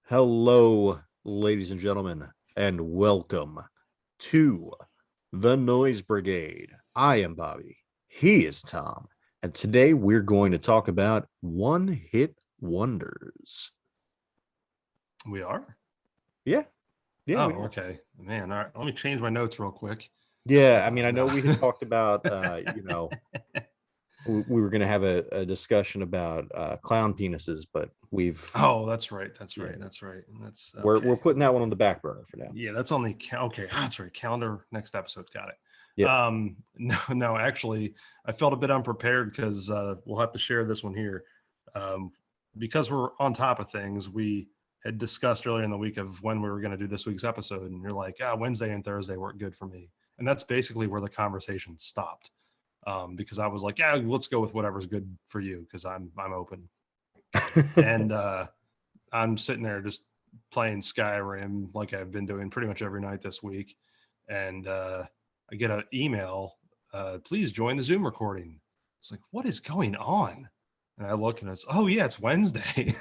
Hello, ladies and gentlemen, and welcome to the Noise Brigade. I am Bobby. He is Tom. And today we're going to talk about one hit wonders. We are? Yeah. Yeah, Oh, we are. okay. Man, all right. Let me change my notes real quick. Yeah, I mean, I know No. we had talked about, we were going to have a discussion about clown penises, but Oh, that's right. That's yeah, right. That's right. That's we're okay. putting that one on the back burner for now. Yeah, that's on the okay. That's right. Calendar next episode. Got it. Yep. No, actually, I felt a bit unprepared because we'll have to share this one here. Um, because we're on top of things, we had discussed earlier in the week of when we were going to do this week's episode, and you're like, Wednesday and Thursday work good for me, and that's basically where the conversation stopped. Because I was like, yeah, let's go with whatever's good for you because I'm open. And I'm sitting there just playing Skyrim like I've been doing pretty much every night this week, and I get an email, please join the Zoom recording. It's like, what is going on? And I look and it's, oh yeah, it's Wednesday.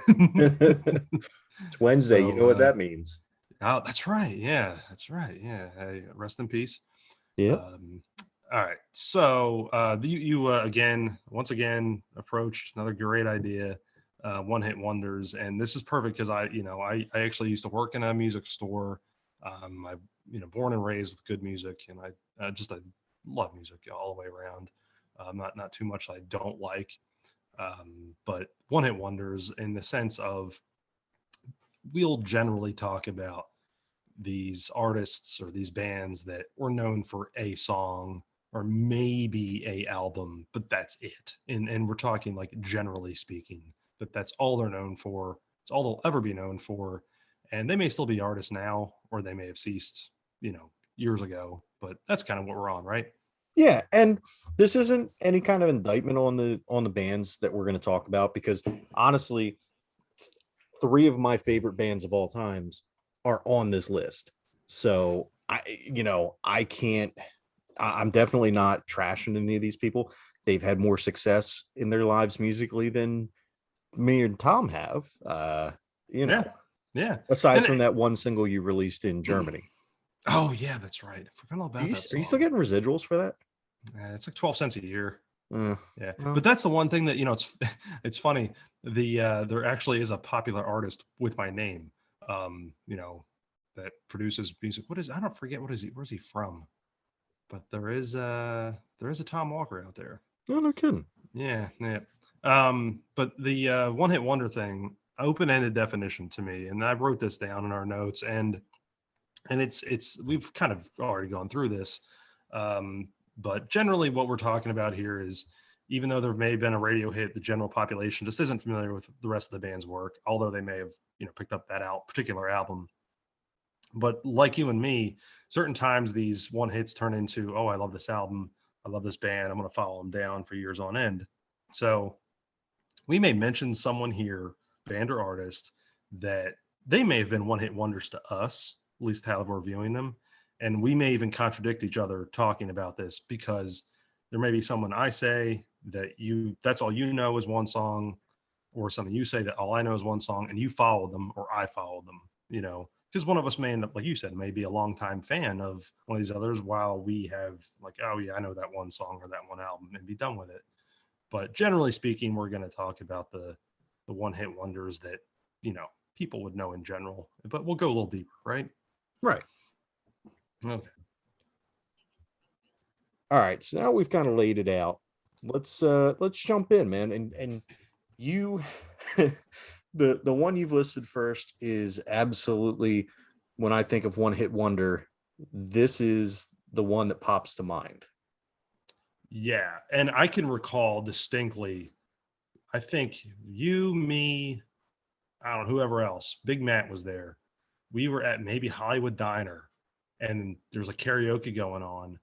It's Wednesday. You know what So that means. oh, that's right. Yeah, that's right. Yeah, hey, rest in peace. Yep. Um, all right. So you again, once again, approached another great idea, one hit wonders, and this is perfect because I actually used to work in a music store. I born and raised with good music, and I love music all the way around. Not too much I don't like, but one hit wonders in the sense of we'll generally talk about these artists or these bands that were known for a song or maybe a album, but that's it. And we're talking like generally speaking, that's all they're known for. It's all they'll ever be known for. And they may still be artists now, or they may have ceased, years ago, but that's kind of what we're on, right? Yeah, and this isn't any kind of indictment on the bands that we're going to talk about because honestly, three of my favorite bands of all times are on this list. So I can't. I'm definitely not trashing any of these people. They've had more success in their lives musically than me and Tom have. You Yeah. know, Yeah. aside And from that one single you released in Germany. oh yeah, that's right. I forgot all Do about you that are you still song. getting residuals for that? It's like 12 cents a year. Uh, Yeah, but well, that's the one thing that it's it's funny. There actually is a popular artist with my name, that produces music. What is I don't forget what is he? Where's he from? But there is a Tom Walker out there. no, no kidding. Yeah, yeah. But the one hit wonder thing, open ended definition to me, and I wrote this down in our notes, and it's we've kind of already gone through this, but generally what we're talking about here is even though there may have been a radio hit, the general population just isn't familiar with the rest of the band's work, although they may have picked up that out particular album. But like you and me, certain times these one hits turn into, oh, I love this album, I love this band, I'm going to follow them down for years on end. So we may mention someone here, band or artist, that they may have been one hit wonders to us, at least how we're viewing them. And we may even contradict each other talking about this because there may be someone I say that's all you know is one song, or something you say that all I know is one song, and you follow them or I follow them, because one of us may end up, like you said, may be a longtime fan of one of these others while we have like, oh yeah, I know that one song or that one album and be done with it. But generally speaking, we're going to talk about the one hit wonders that people would know in general. But we'll go a little deeper, right? Right. Okay. All right. So now we've kind of laid it out. Let's jump in, man. And you the one you've listed first is absolutely, when I think of one hit wonder, this is the one that pops to mind. Yeah, and I can recall distinctly. I think you, me, I don't know, whoever else. Big Matt was there. We were at maybe Hollywood Diner, and there's a karaoke going on,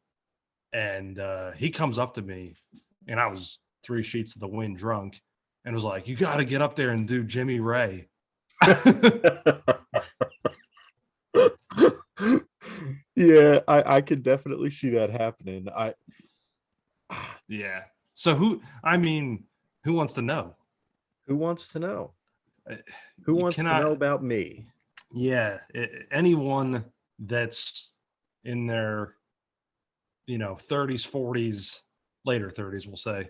and he comes up to me, and I was three sheets of the wind drunk, and was like, "You got to get up there and do Jimmy Ray." Yeah, I could definitely see that happening. Yeah. So who? I mean, who wants to know? Who wants to know? Who You wants to know cannot. about me? Yeah, anyone that's in their 30s, 40s, later 30s, we'll say,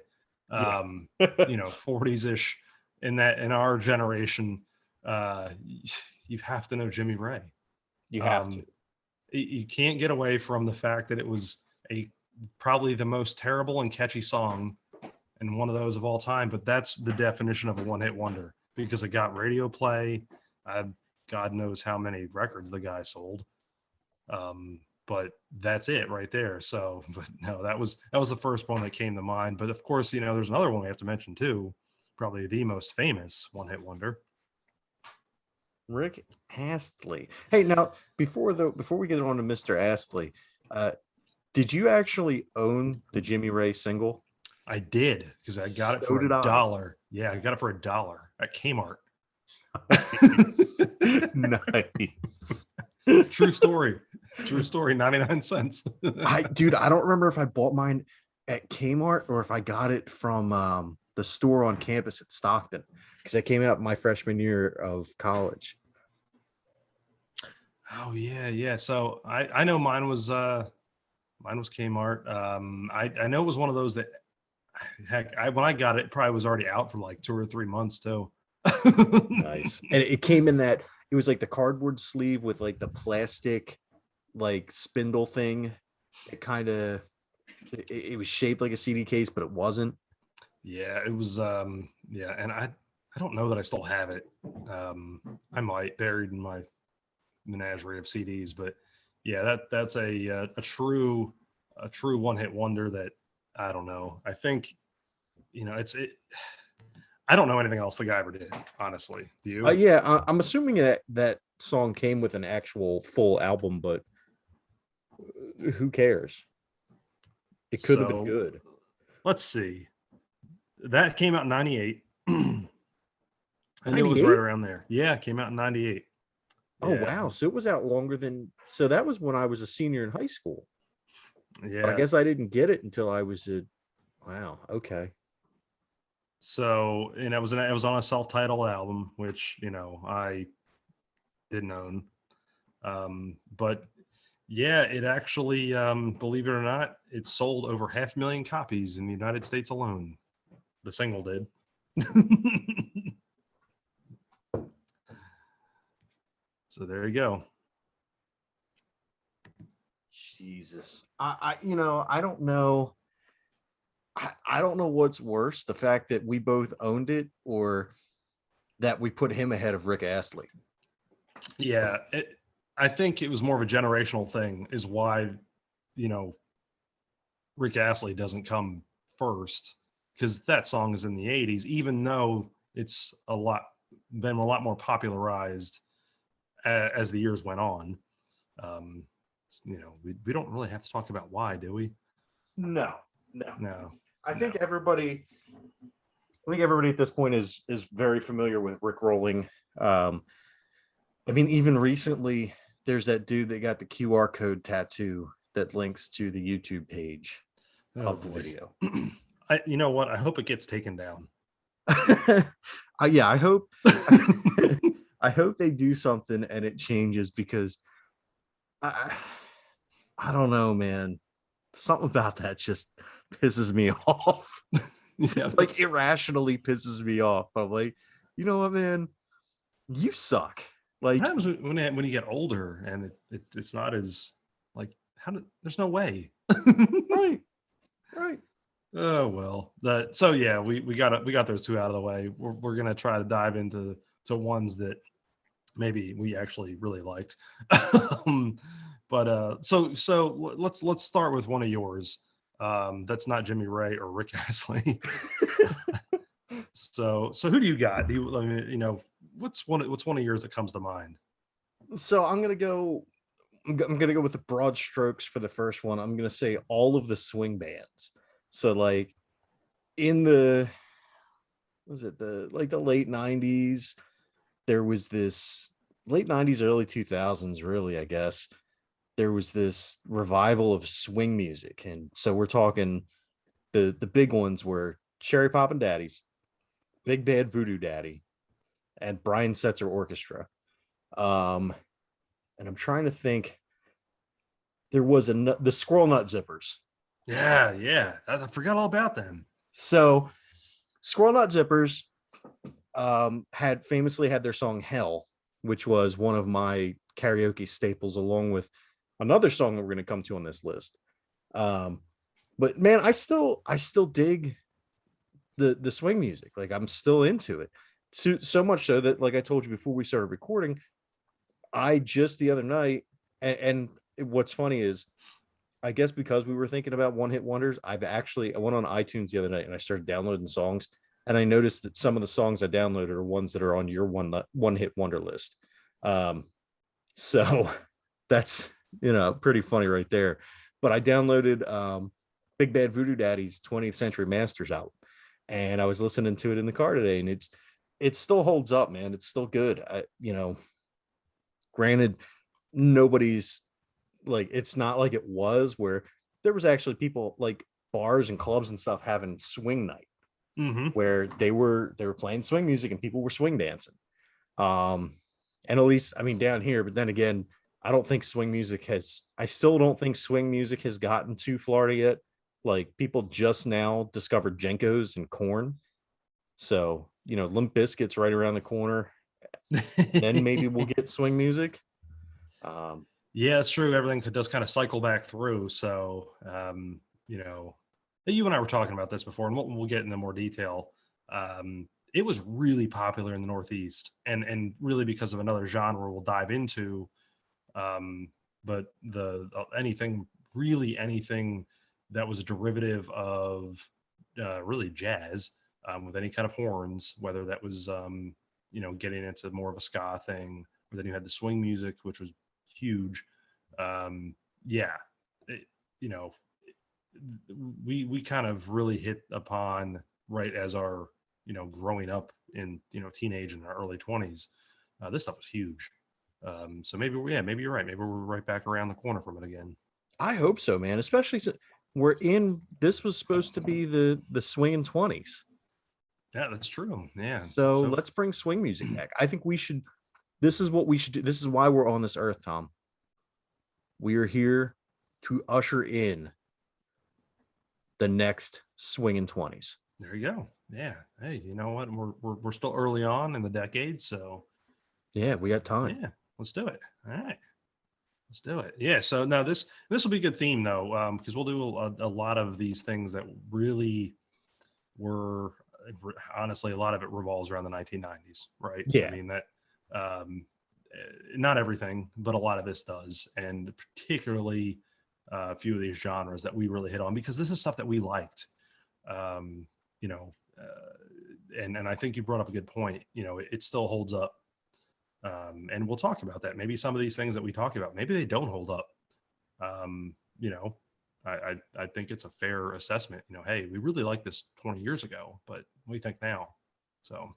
Yeah. um, 40s ish, in our generation, uh, you have to know Jimmy Ray. You have to. Um, you can't get away from the fact that it was a probably the most terrible and catchy song and one of those of all time. But that's the definition of a one-hit wonder because it got radio play. Uh, God knows how many records the guy sold. But that's it right there. So, but no, that was the first one that came to mind. But of course, there's another one we have to mention too, probably the most famous one-hit wonder. Rick Astley. Hey, now before we get on to Mr. Astley, uh, did you actually own the Jimmy Ray single? I did because I got it So for did a I. dollar. Yeah, I got it for a dollar at Kmart. Nice. Nice. True story. True story. 99 cents. Dude, I don't remember if I bought mine at Kmart or if I got it from the store on campus at Stockton because I came out my freshman year of college. Oh yeah, yeah. So I know mine was Kmart. I know it was one of those that heck when I got it, it probably was already out for like 2 or 3 months too. Nice. And it came in that it was like the cardboard sleeve with like the plastic like spindle thing. It kind of it was shaped like a CD case, but it wasn't. Yeah, it was yeah, and I don't know that I still have it. I might buried in my menagerie of CDs, but yeah, that's a true one-hit wonder that I don't know. I think it's it I don't know anything else the guy ever did, honestly. Do you? Yeah, I'm assuming that that song came with an actual full album, but who cares? It could have been So good. let's see. That came out in 98. I knew it was right 98? around there. Yeah, it came out in 98. Oh Yeah. wow, so it was out longer than so that was when I was a senior in high school. But I Yeah. guess I didn't get it until I was a wow, okay. So, and it was on a self-titled album, which, I didn't own. But yeah, it actually, believe it or not, it sold over 500,000 copies in the United States alone. The single did. So there you go. Jesus. I don't know. I don't know what's worse, the fact that we both owned it or that we put him ahead of Rick Astley. Yeah, I think it was more of a generational thing, is why, you know, Rick Astley doesn't come first, because that song is in the 80s, even though it's been a lot more popularized as the years went on. Um, we don't really have to talk about why, do we? No, no. No. I think everybody at this point is very familiar with Rick rolling. I mean, even recently, there's that dude that got the QR code tattoo that links to the YouTube page of the boy. video. You know what? I hope it gets taken down. Yeah, I hope I hope they do something and it changes because I I don't know, man. Something about that just pisses me off. Yeah, It's like irrationally pisses me off. But I'm like, you know what, man? You suck. Like, happens when you get older and it's not as like there's no way. right, right. Oh well. So yeah, we got those two out of the way. We're gonna try to dive into ones that maybe we actually really liked. But so let's start with one of yours. That's not Jimmy Ray or Rick Astley. So who do you got? I mean, what's one of yours that comes to mind? So I'm gonna go with the broad strokes for the first one. I'm gonna say all of the swing bands. So like in the was it the late 90s, there was this late 90s, early 2000s, really, I guess. There was this revival of swing music. And so we're talking the big ones were Cherry Poppin' Daddies, Big Bad Voodoo Daddy, and Brian Setzer Orchestra. And I'm trying to think. There was the Squirrel Nut Zippers. Yeah, yeah. I forgot all about them. So Squirrel Nut Zippers had famously had their song Hell, which was one of my karaoke staples, along with another song that we're going to come to on this list. But man, I still dig the swing music. Like, I'm still into it. So much so that, like I told you before we started recording, I just the other night, and what's funny is, I guess because we were thinking about one hit wonders, I went on iTunes the other night and I started downloading songs, and I noticed that some of the songs I downloaded are ones that are on your one hit wonder list. So that's, pretty funny right there. But I downloaded Big Bad Voodoo Daddy's 20th Century Masters album, and I was listening to it in the car today, and it still holds up, man. It's still good. Granted, nobody's like, it's not like it was where there was actually people like bars and clubs and stuff having swing night, where they were playing swing music and people were swing dancing. And at least, I mean, down here, but then again, I still don't think swing music has gotten to Florida yet. Like, people just now discovered Jenkos and Corn. So, Limp Bizkit's right around the corner. Then maybe we'll get swing music. Yeah, it's true. Everything does kind of cycle back through. So, you and I were talking about this before, and we'll get into more detail. It was really popular in the Northeast, and really because of another genre we'll dive into. But anything that was a derivative of really jazz, with any kind of horns, whether that was getting into more of a ska thing, or then you had the swing music, which was huge. Yeah, it, you know, we kind of really hit upon right as our growing up in teenage and our early 20s. This stuff was huge. So maybe you're right. Maybe we're right back around the corner from it again. I hope so, man. Especially this was supposed to be the swinging 20s. Yeah, that's true. Yeah. So let's bring swing music back. I think we should. This is what we should do. This is why we're on this earth, Tom. We are here to usher in the next swinging 20s. There you go. Yeah. Hey, you know what? We're still early on in the decade, so yeah, we got time. Yeah, let's do it. All right, let's do it. Yeah. So now this will be a good theme though, because we'll do a lot of these things that really were honestly, a lot of it revolves around the 1990s, right? Yeah. I mean that. Not everything, but a lot of this does, and particularly a few of these genres that we really hit on, because this is stuff that we liked. And I think you brought up a good point. It still holds up, and we'll talk about that. Maybe some of these things that we talk about, maybe they don't hold up. I think it's a fair assessment. Hey, we really liked this 20 years ago, but what do you think now? So,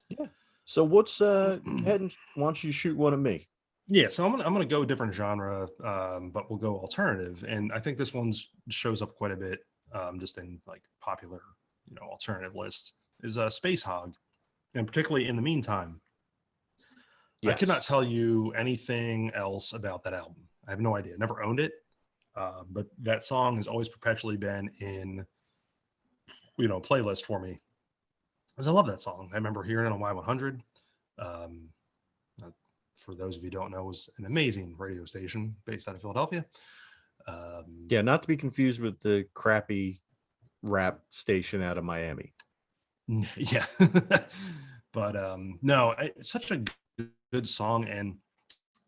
yeah. So what's go ahead and why don't you shoot one at me? Yeah, so I'm gonna go a different genre, but we'll go alternative, and I think this one shows up quite a bit, just in like popular, alternative lists. Is Space Hog, and particularly In the Meantime. Yes. I could not tell you anything else about that album. I have no idea. Never owned it, but that song has always perpetually been in, playlist for me, because I love that song. I remember hearing it on Y100. For those of you who don't know, it was an amazing radio station based out of Philadelphia. Yeah, not to be confused with the crappy rap station out of Miami. Yeah. But no, it's such a good song, and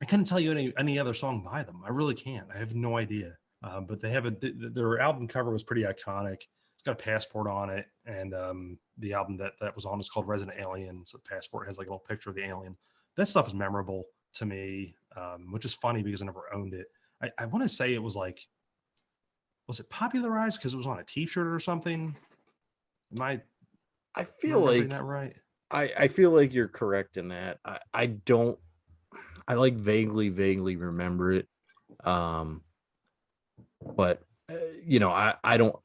I couldn't tell you any other song by them. I really can't. I have no idea. But they have their album cover was pretty iconic. It's got a passport on it, and the album that was on is called Resident Alien. So the passport has like a little picture of the alien. That stuff is memorable to me, which is funny because I never owned it. I want to say it was it popularized because it was on a T-shirt or something? I feel like that right. I feel like you're correct in that. I like vaguely remember it, but I know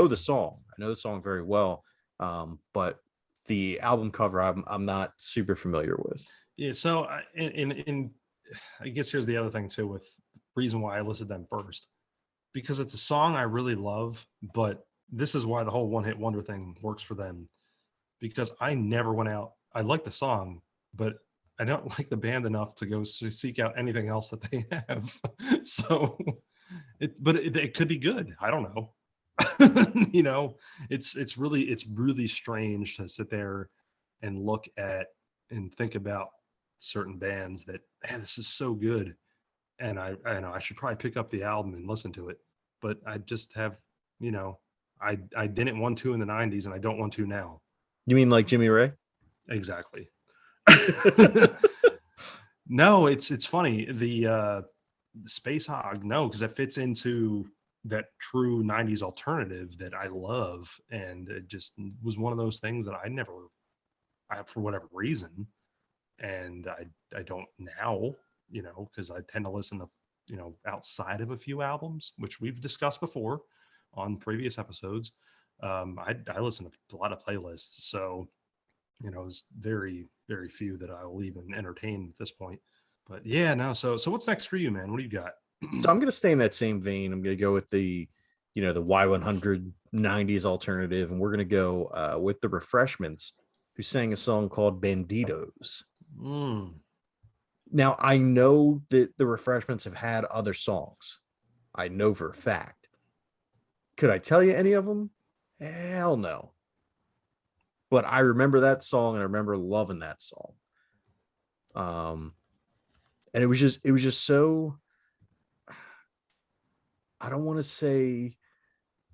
the song. I know the song very well, but the album cover I'm not super familiar with. Yeah. So I guess here's the other thing too, with the reason why I listed them first, because it's a song I really love, but this is why the whole one hit wonder thing works for them, because I never went out. I like the song, but I don't like the band enough to go seek out anything else that they have. So it could be good. I don't know. You know, it's really strange to sit there and look at and think about certain bands that, man, this is so good, and I know I should probably pick up the album and listen to it, but I just have, you know, I didn't want to in the '90s, and I don't want to now. You mean like Jimmy Ray? Exactly. No, it's funny. The Space Hog, no, because that fits into that true '90s alternative that I love, and it just was one of those things that for whatever reason, and I don't now, you know, because I tend to listen to, you know, outside of a few albums, which we've discussed before on previous episodes. I listen to a lot of playlists, so you know, there's very few that I will even entertain at this point. But yeah, no. So what's next for you, man? What do you got? So I'm going to stay in that same vein. I'm going to go with the, the Y100 '90s alternative, and we're going to go with the Refreshments, who sang a song called "Banditos." Mm. Now I know that the Refreshments have had other songs. I know for a fact. Could I tell you any of them? Hell no. But I remember that song, and I remember loving that song. And it was just so, I don't want to say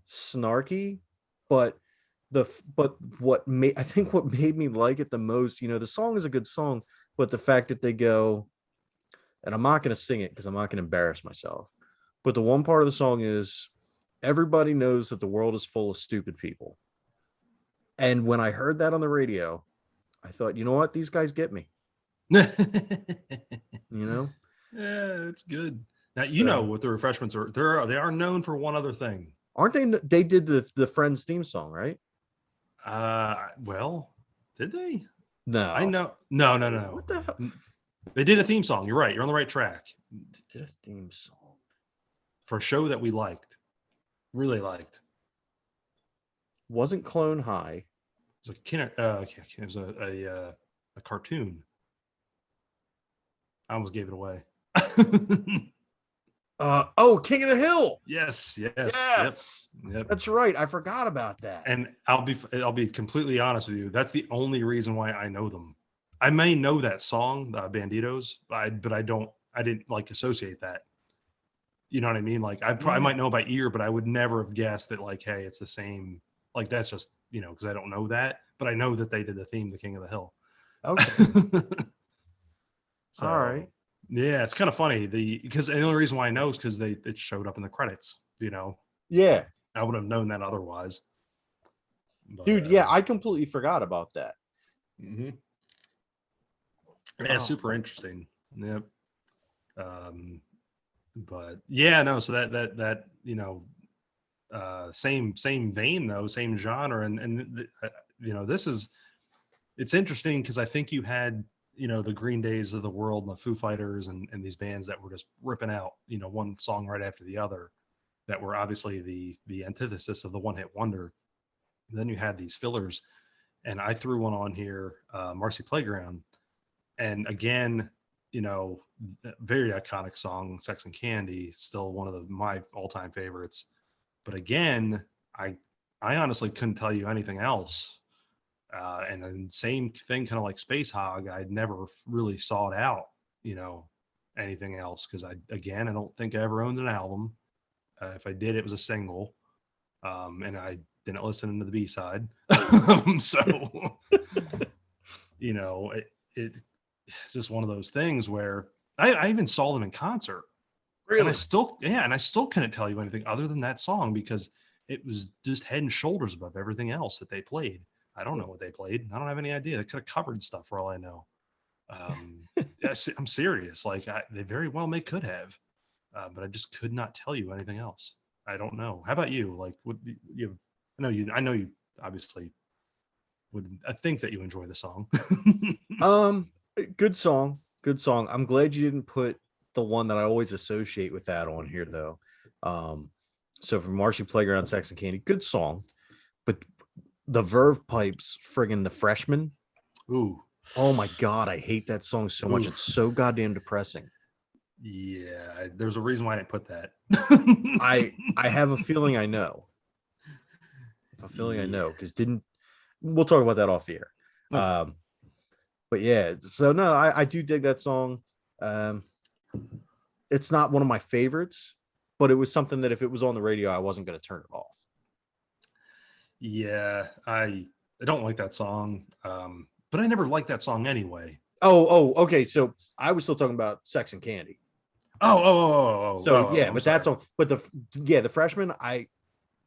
snarky, but but I think what made me like it the most, the song is a good song, but the fact that they go, and I'm not going to sing it because I'm not going to embarrass myself, but the one part of the song is, everybody knows that the world is full of stupid people. And when I heard that on the radio, I thought, you know what, these guys get me. Yeah, You know, it's good. Now you know so what the Refreshments are. They are known for one other thing. aren't they? They did the Friends theme song, right? Well, did they? I No. know. No, no, Oh, no. what the hell? They did a theme song. You're right. You're on the right track They did a theme song. for a show that we liked, really liked. Wasn't Clone High? It was it was a cartoon. I almost gave it away. King of the Hill. Yes, Yes, yep. that's right. I forgot about that. And I'll be completely honest with you. That's the only reason why I know them. I may know that song, Banditos, but I didn't like associate that. You know what I mean? Like I Yeah. might know by ear, but I would never have guessed that, like, hey, it's the same. Like that's just, you know, because I don't know that, but I know that they did the theme, "The King of the Hill." Okay. All So right. yeah, it's kind of funny. Because the only reason why I know is because it showed up in the credits. You know, Yeah, I would have known that otherwise. But dude. Yeah, I completely forgot about that. mhm. Yeah, Oh, super interesting. Yep. But yeah, no. So that you know, same vein though, same genre, you know, it's interesting because I think you had, you know, the Green Days of the world and the Foo Fighters and these bands that were just ripping out, you know, one song right after the other, that were obviously the antithesis of the one hit wonder. Then you had these fillers, and I threw one on here, Marcy Playground, and again, you know, very iconic song, Sex and Candy, still one of my all-time favorites. But again, I I honestly couldn't tell you anything else. And then same thing, kind of like Space Hog, I'd never really sought out, you know, anything else, because I don't think I ever owned an album. If I did, it was a single, and I didn't listen to the B side. So you know, it's just one of those things where I even saw them in concert, and really? I still couldn't tell you anything other than that song, because it was just head and shoulders above everything else that they played. I don't know what they played. I don't have any idea. They could have covered stuff for all I know. Yes, I'm serious. Like they very well may could have, but I just could not tell you anything else. I don't know. How about you? Like, what you? I know you. Obviously, would I think that you enjoy the song. Um, good song, good song. I'm glad you didn't put the one that I always associate with that on here though. Um, so for Marcy Playground, Sex and Candy, good song, but the Verve Pipes, friggin' the Freshman. Ooh, Oh my god, I hate that song so much. It's oof. so goddamn depressing. Yeah, there's a reason why I didn't put that. I have a feeling I know. A feeling I Yeah. know because didn't we'll talk about that off the air. Okay. Um, but yeah, so no, I do dig that song. Um, it's not one of my favorites, but it was something that if it was on the radio, I wasn't going to turn it off. Yeah, I don't like that song. But I never liked that song anyway. Okay. So I was still talking about Sex and Candy. So yeah, I'm but sorry. that's all. But the Freshman,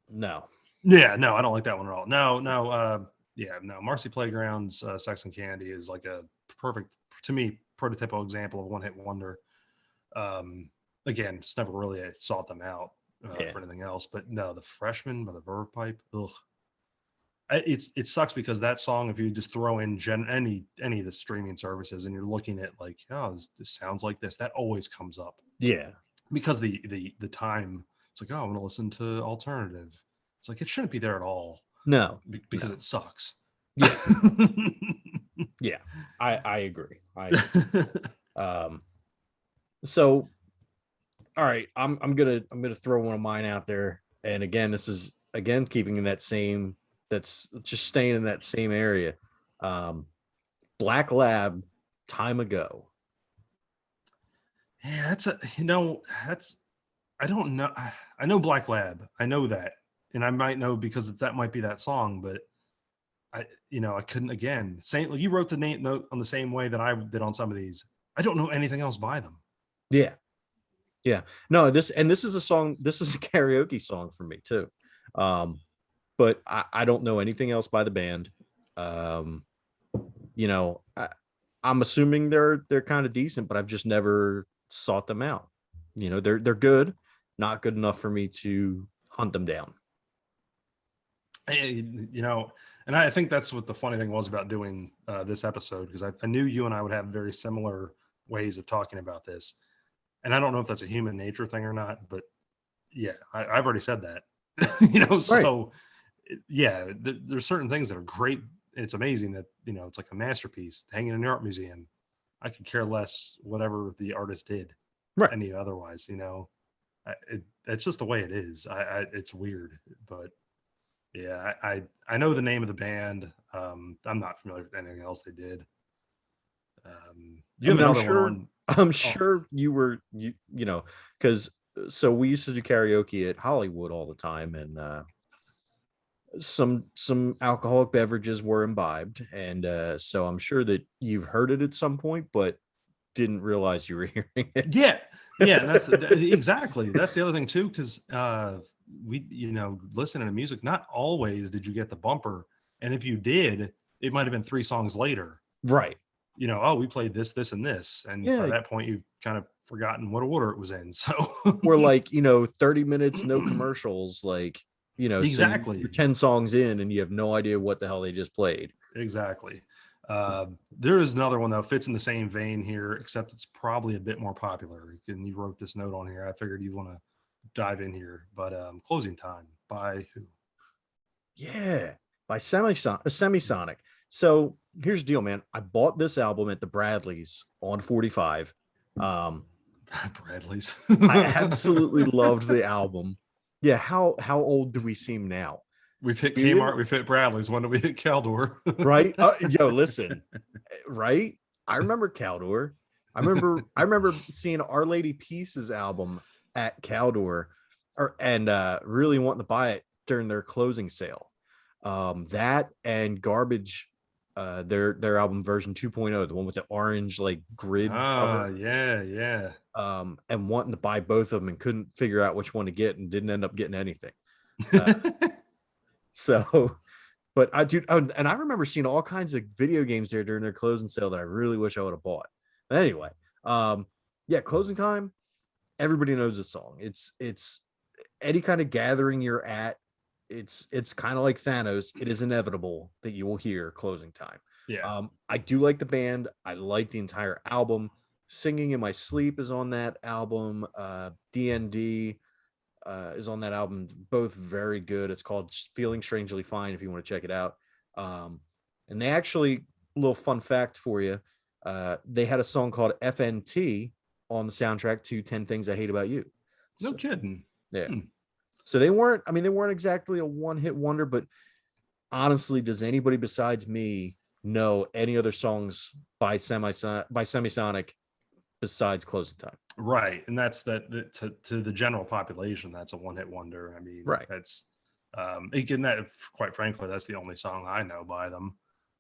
no. Yeah, no, I don't like that one at all. No, no, yeah, no. Marcy Playground's Sex and Candy is like a perfect, to me, prototypical example of one hit wonder. Um, again, just never really sought them out Yeah, for anything else. But no, the Freshman by the Verve Pipe, ugh. It sucks because that song, if you just throw in any of the streaming services and you're looking at like, oh, this sounds like this, that always comes up yeah, because the time, it's like, oh, I'm gonna listen to alternative. It's like it shouldn't be there at all no, because no, it sucks. yeah, yeah. I agree. I agree. Um, so all right, I'm gonna throw one of mine out there, and again, this is again keeping in that same that's just staying in that same area. Um, Black Lab, Time Ago. Yeah, that's a that's I don't know. I know Black Lab. I know that, and I might know because that might be that song, but I couldn't again. Same, like you wrote the name note on the same way that I did on some of these. I don't know anything else by them. Yeah, yeah. No, this is a song. This is a karaoke song for me too. Um, but I don't know anything else by the band. Um, I'm assuming they're kind of decent, but I've just never sought them out. They're good, not good enough for me to hunt them down. You know, and I think that's what the funny thing was about doing this episode because I knew you and I would have very similar ways of talking about this, and I don't know if that's a human nature thing or not, but yeah, I've already said that. Right. So yeah, there's certain things that are great. It's amazing that it's like a masterpiece hanging in the art museum. I could care less whatever the artist did, Right. any otherwise. It's just the way it is. It's weird, but yeah, I know the name of the band. I'm not familiar with anything else they did. You I have mean, I'm another one sure on. I'm Oh, sure because so we used to do karaoke at Hollywood all the time, and some alcoholic beverages were imbibed, and so I'm sure that you've heard it at some point, but didn't realize you were hearing it. yeah, yeah, and exactly. That's the other thing too, because we, listening to music, not always did you get the bumper, and if you did, it might have been 3 songs later. Right. Oh, we played this, and this, and by Yeah. that point, you've kind of forgotten what order it was in. So, We're like, 30 minutes, no commercials, like, so you're exactly, 10 songs in and you have no idea what the hell they just played. exactly. There is another one though fits in the same vein here, except it's probably a bit more popular. And you wrote this note on here. I figured you want to dive in here, but closing time by who? Yeah. By Semisonic. So here's the deal, man. I bought this album at the Bradleys on 45. Um, Bradley's. I absolutely loved the album. Yeah, how old do we seem now? We've hit We Kmart, didn't, we've hit Bradley's. When do we hit Caldor? right? Yo, listen, right? I remember Caldor. I remember seeing Our Lady Peace's album at Caldor, and really wanting to buy it during their closing sale. That and Garbage, their album version 2.0, the one with the orange like grid Ah, cover. yeah, yeah. And wanting to buy both of them and couldn't figure out which one to get and didn't end up getting anything. Uh, so, but and I remember seeing all kinds of video games there during their closing sale that I really wish I would have bought. But anyway, yeah, closing time. Everybody knows this song. It's any kind of gathering you're at. it's kind of like Thanos. It is inevitable that you will hear closing time. Yeah. I do like the band. I like the entire album. Singing in My Sleep is on that album. DND is on that album. Both very good. It's called Feeling Strangely Fine if you want to check it out. And they actually, a little fun fact for you, they had a song called FNT on the soundtrack to 10 Things I Hate About You. No So, kidding. yeah. Hmm. So they weren't, I mean, they weren't exactly a one-hit wonder, but honestly, does anybody besides me know any other songs by Semisonic besides Closing Time? Right, and that's to the general population. That's a one hit wonder. I mean, Right. that's again that quite frankly, that's the only song I know by them.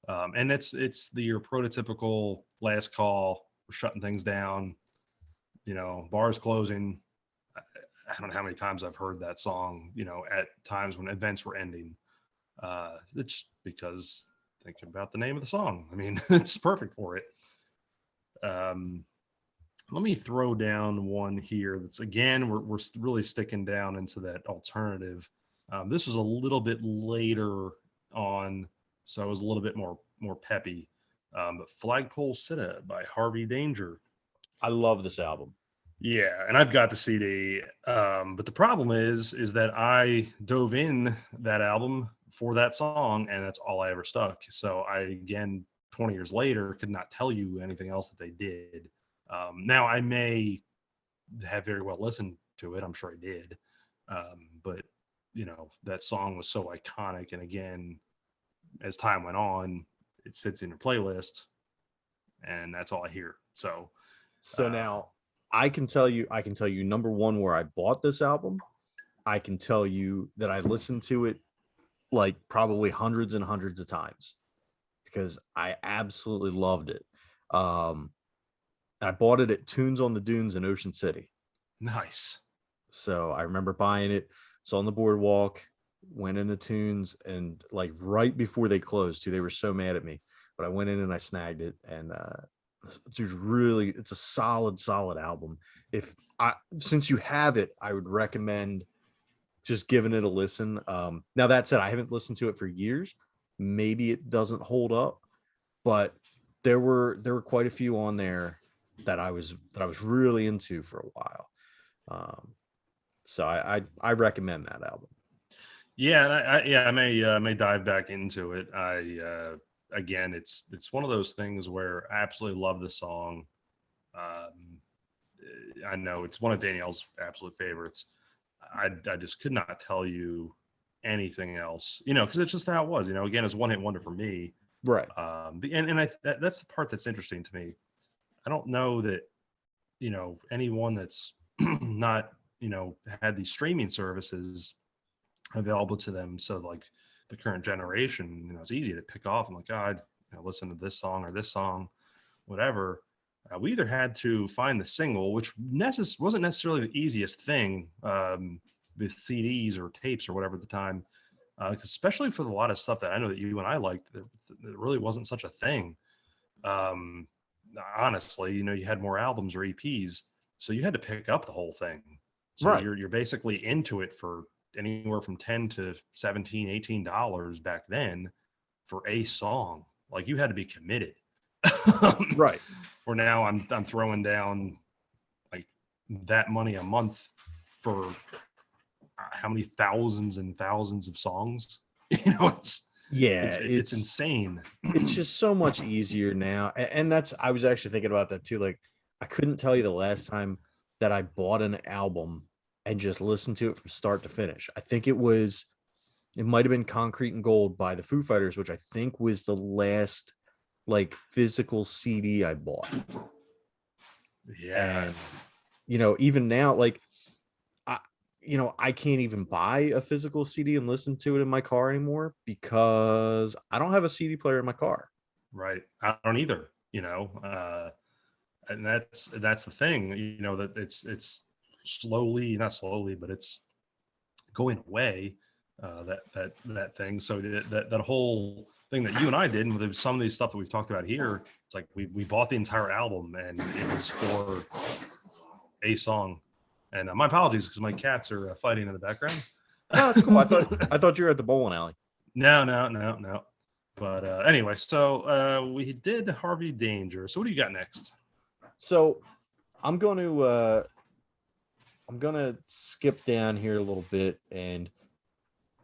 And it's your prototypical last call, we're shutting things down. Bars closing. I don't know how many times I've heard that song. At times when events were ending. It's because think about the name of the song. I mean, it's perfect for it. Um, Let me throw down one here that's again, we're really sticking down into that alternative. This was a little bit later on, so it was a little bit more peppy. But Flagpole Sitta by Harvey Danger. I love this album. Yeah, and I've got the CD. But the problem is that I dove in that album for that song, and that's all I ever stuck. So I again, 20 years later, could not tell you anything else that they did. Now I may have very well listened to it. I'm sure I did. But that song was so iconic. And again, as time went on, it sits in your playlist and that's all I hear. So, So now I can tell you number one, where I bought this album. I can tell you that I listened to it like probably hundreds and hundreds of times because I absolutely loved it. Um, I bought it at Tunes on the Dunes in Ocean City. nice. So I remember buying it. It's on the boardwalk, went in the Tunes, and like right before they closed, too, they were so mad at me. But I went in and I snagged it, and dude, really, it's a solid album. If I Since you have it, I would recommend just giving it a listen. Now that said, I haven't listened to it for years. Maybe it doesn't hold up, but there were quite a few on there that I was really into for a while. Um, so I recommend that album. Yeah, and I may dive back into it. Again, it's one of those things where I absolutely love the song. Um, I know it's one of Danielle's absolute favorites. I just could not tell you anything else, because it's just how it was. Again, it's one hit wonder for me. Right. That's the part that's interesting to me. I don't know that anyone that's not had these streaming services available to them. So like the current generation, it's easy to pick off. I'm like, God, listen to this song or this song, whatever. We either had to find the single, which wasn't necessarily the easiest thing with CDs or tapes or whatever at the time, especially for a lot of stuff that I know that you and I liked, there really wasn't such a thing. Um, Honestly, you had more albums or EPs, so you had to pick up the whole thing. So Right. you're basically into it for anywhere from 10 to 17, $18 back then for a song. Like you had to be committed. Right. Where now I'm throwing down like that money a month for how many thousands and thousands of songs. It's Yeah, it's insane. it's just so much easier now. And that's, I was actually thinking about that too. Like, I couldn't tell you the last time that I bought an album and just listened to it from start to finish. It might have been Concrete and Gold by the Foo Fighters, which I think was the last like physical CD I bought. Yeah. And even now, like I I can't even buy a physical CD and listen to it in my car anymore because I don't have a CD player in my car. Right. I don't either, and that's the thing, that it's slowly, not slowly, but it's going away. That thing. So that whole thing that you and I did, and with some of these stuff that we've talked about here, it's like we bought the entire album, and it was for a song. And my apologies because my cats are fighting in the background. No, it's cool. I thought you were at the bowling alley. No, no, no, no. But anyway, so we did Harvey Danger. So what do you got next? So I'm going to skip down here a little bit, and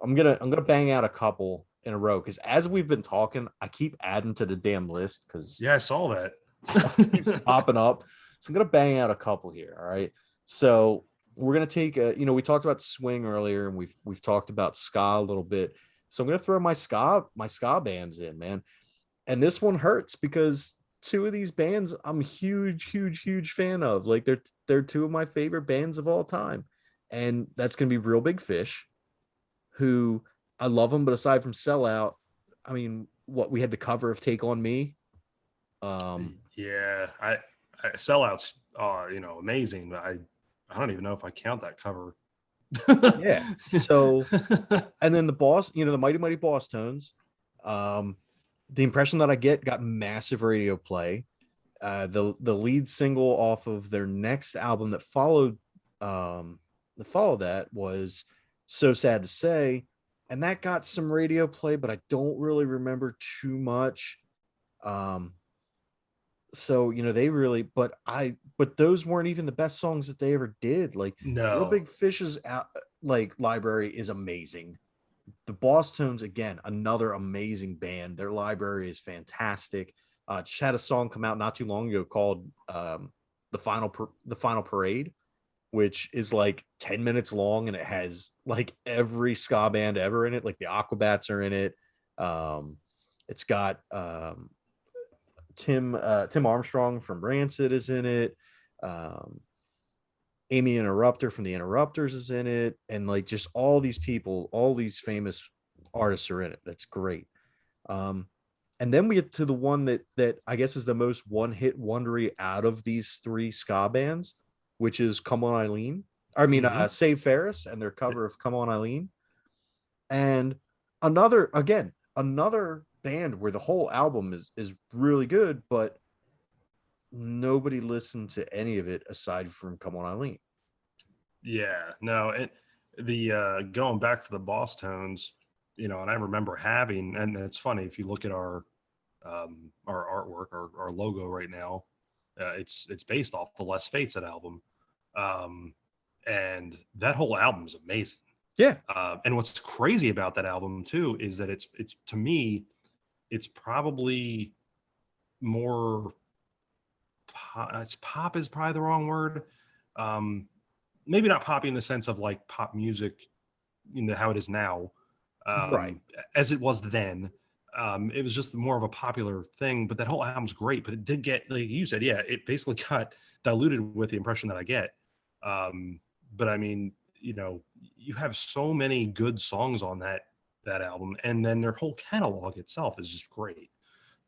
I'm gonna bang out a couple in a row because as we've been talking, I keep adding to the damn list because Yeah, I saw that. stuff keeps popping up. So I'm gonna bang out a couple here. All right. So we're gonna take we talked about swing earlier, and we've talked about ska a little bit. So I'm gonna throw my ska bands in, man. And this one hurts because two of these bands I'm huge fan of. Like they're two of my favorite bands of all time, and that's gonna be Real Big Fish, who I love them, but aside from Sellout, I mean, what we had the cover of Take on Me. Um, Yeah, I sellouts are amazing, but I don't even know if I count that cover. yeah. So, and then the boss, the Mighty Mighty Boss Tones. Um, the impression that I get got massive radio play. The lead single off of their next album that followed that was So Sad to Say, and that got some radio play, but I don't really remember too much. Um, so they really, but those weren't even the best songs that they ever did. Like Real No. Big Fish's like library is amazing. The Boss Tones, again, another amazing band. Their library is fantastic. Just had a song come out not too long ago called the Final Parade, which is like 10 minutes long, and it has like every ska band ever in it. Like the Aquabats are in it. It's got Tim Armstrong from Rancid is in it. Um, Amy Interrupter from the Interrupters is in it, and like just all these people, all these famous artists are in it. That's great. Um, and then we get to the one that I guess is the most one hit wondery out of these three ska bands, which is Come On Eileen. I mean, Hmm. Save Ferris and their cover of Come On Eileen. And another band where the whole album is really good, but nobody listened to any of it aside from Come On Eileen. Yeah, no, the going back to the Boss Tones, and I remember having, and it's funny if you look at our artwork, our logo right now, it's based off the Les Fates album, um, and that whole album is amazing. Yeah, And what's crazy about that album too is that it's to me, it's probably more it's pop is probably the wrong word. Um, Maybe not poppy in the sense of like pop music, how it is now, right. as it was then. It was just more of a popular thing, but that whole album's great. But it did get, like you said, yeah, it basically got diluted with the impression that I get. Um, but I mean, you have so many good songs on that album, and then their whole catalog itself is just great.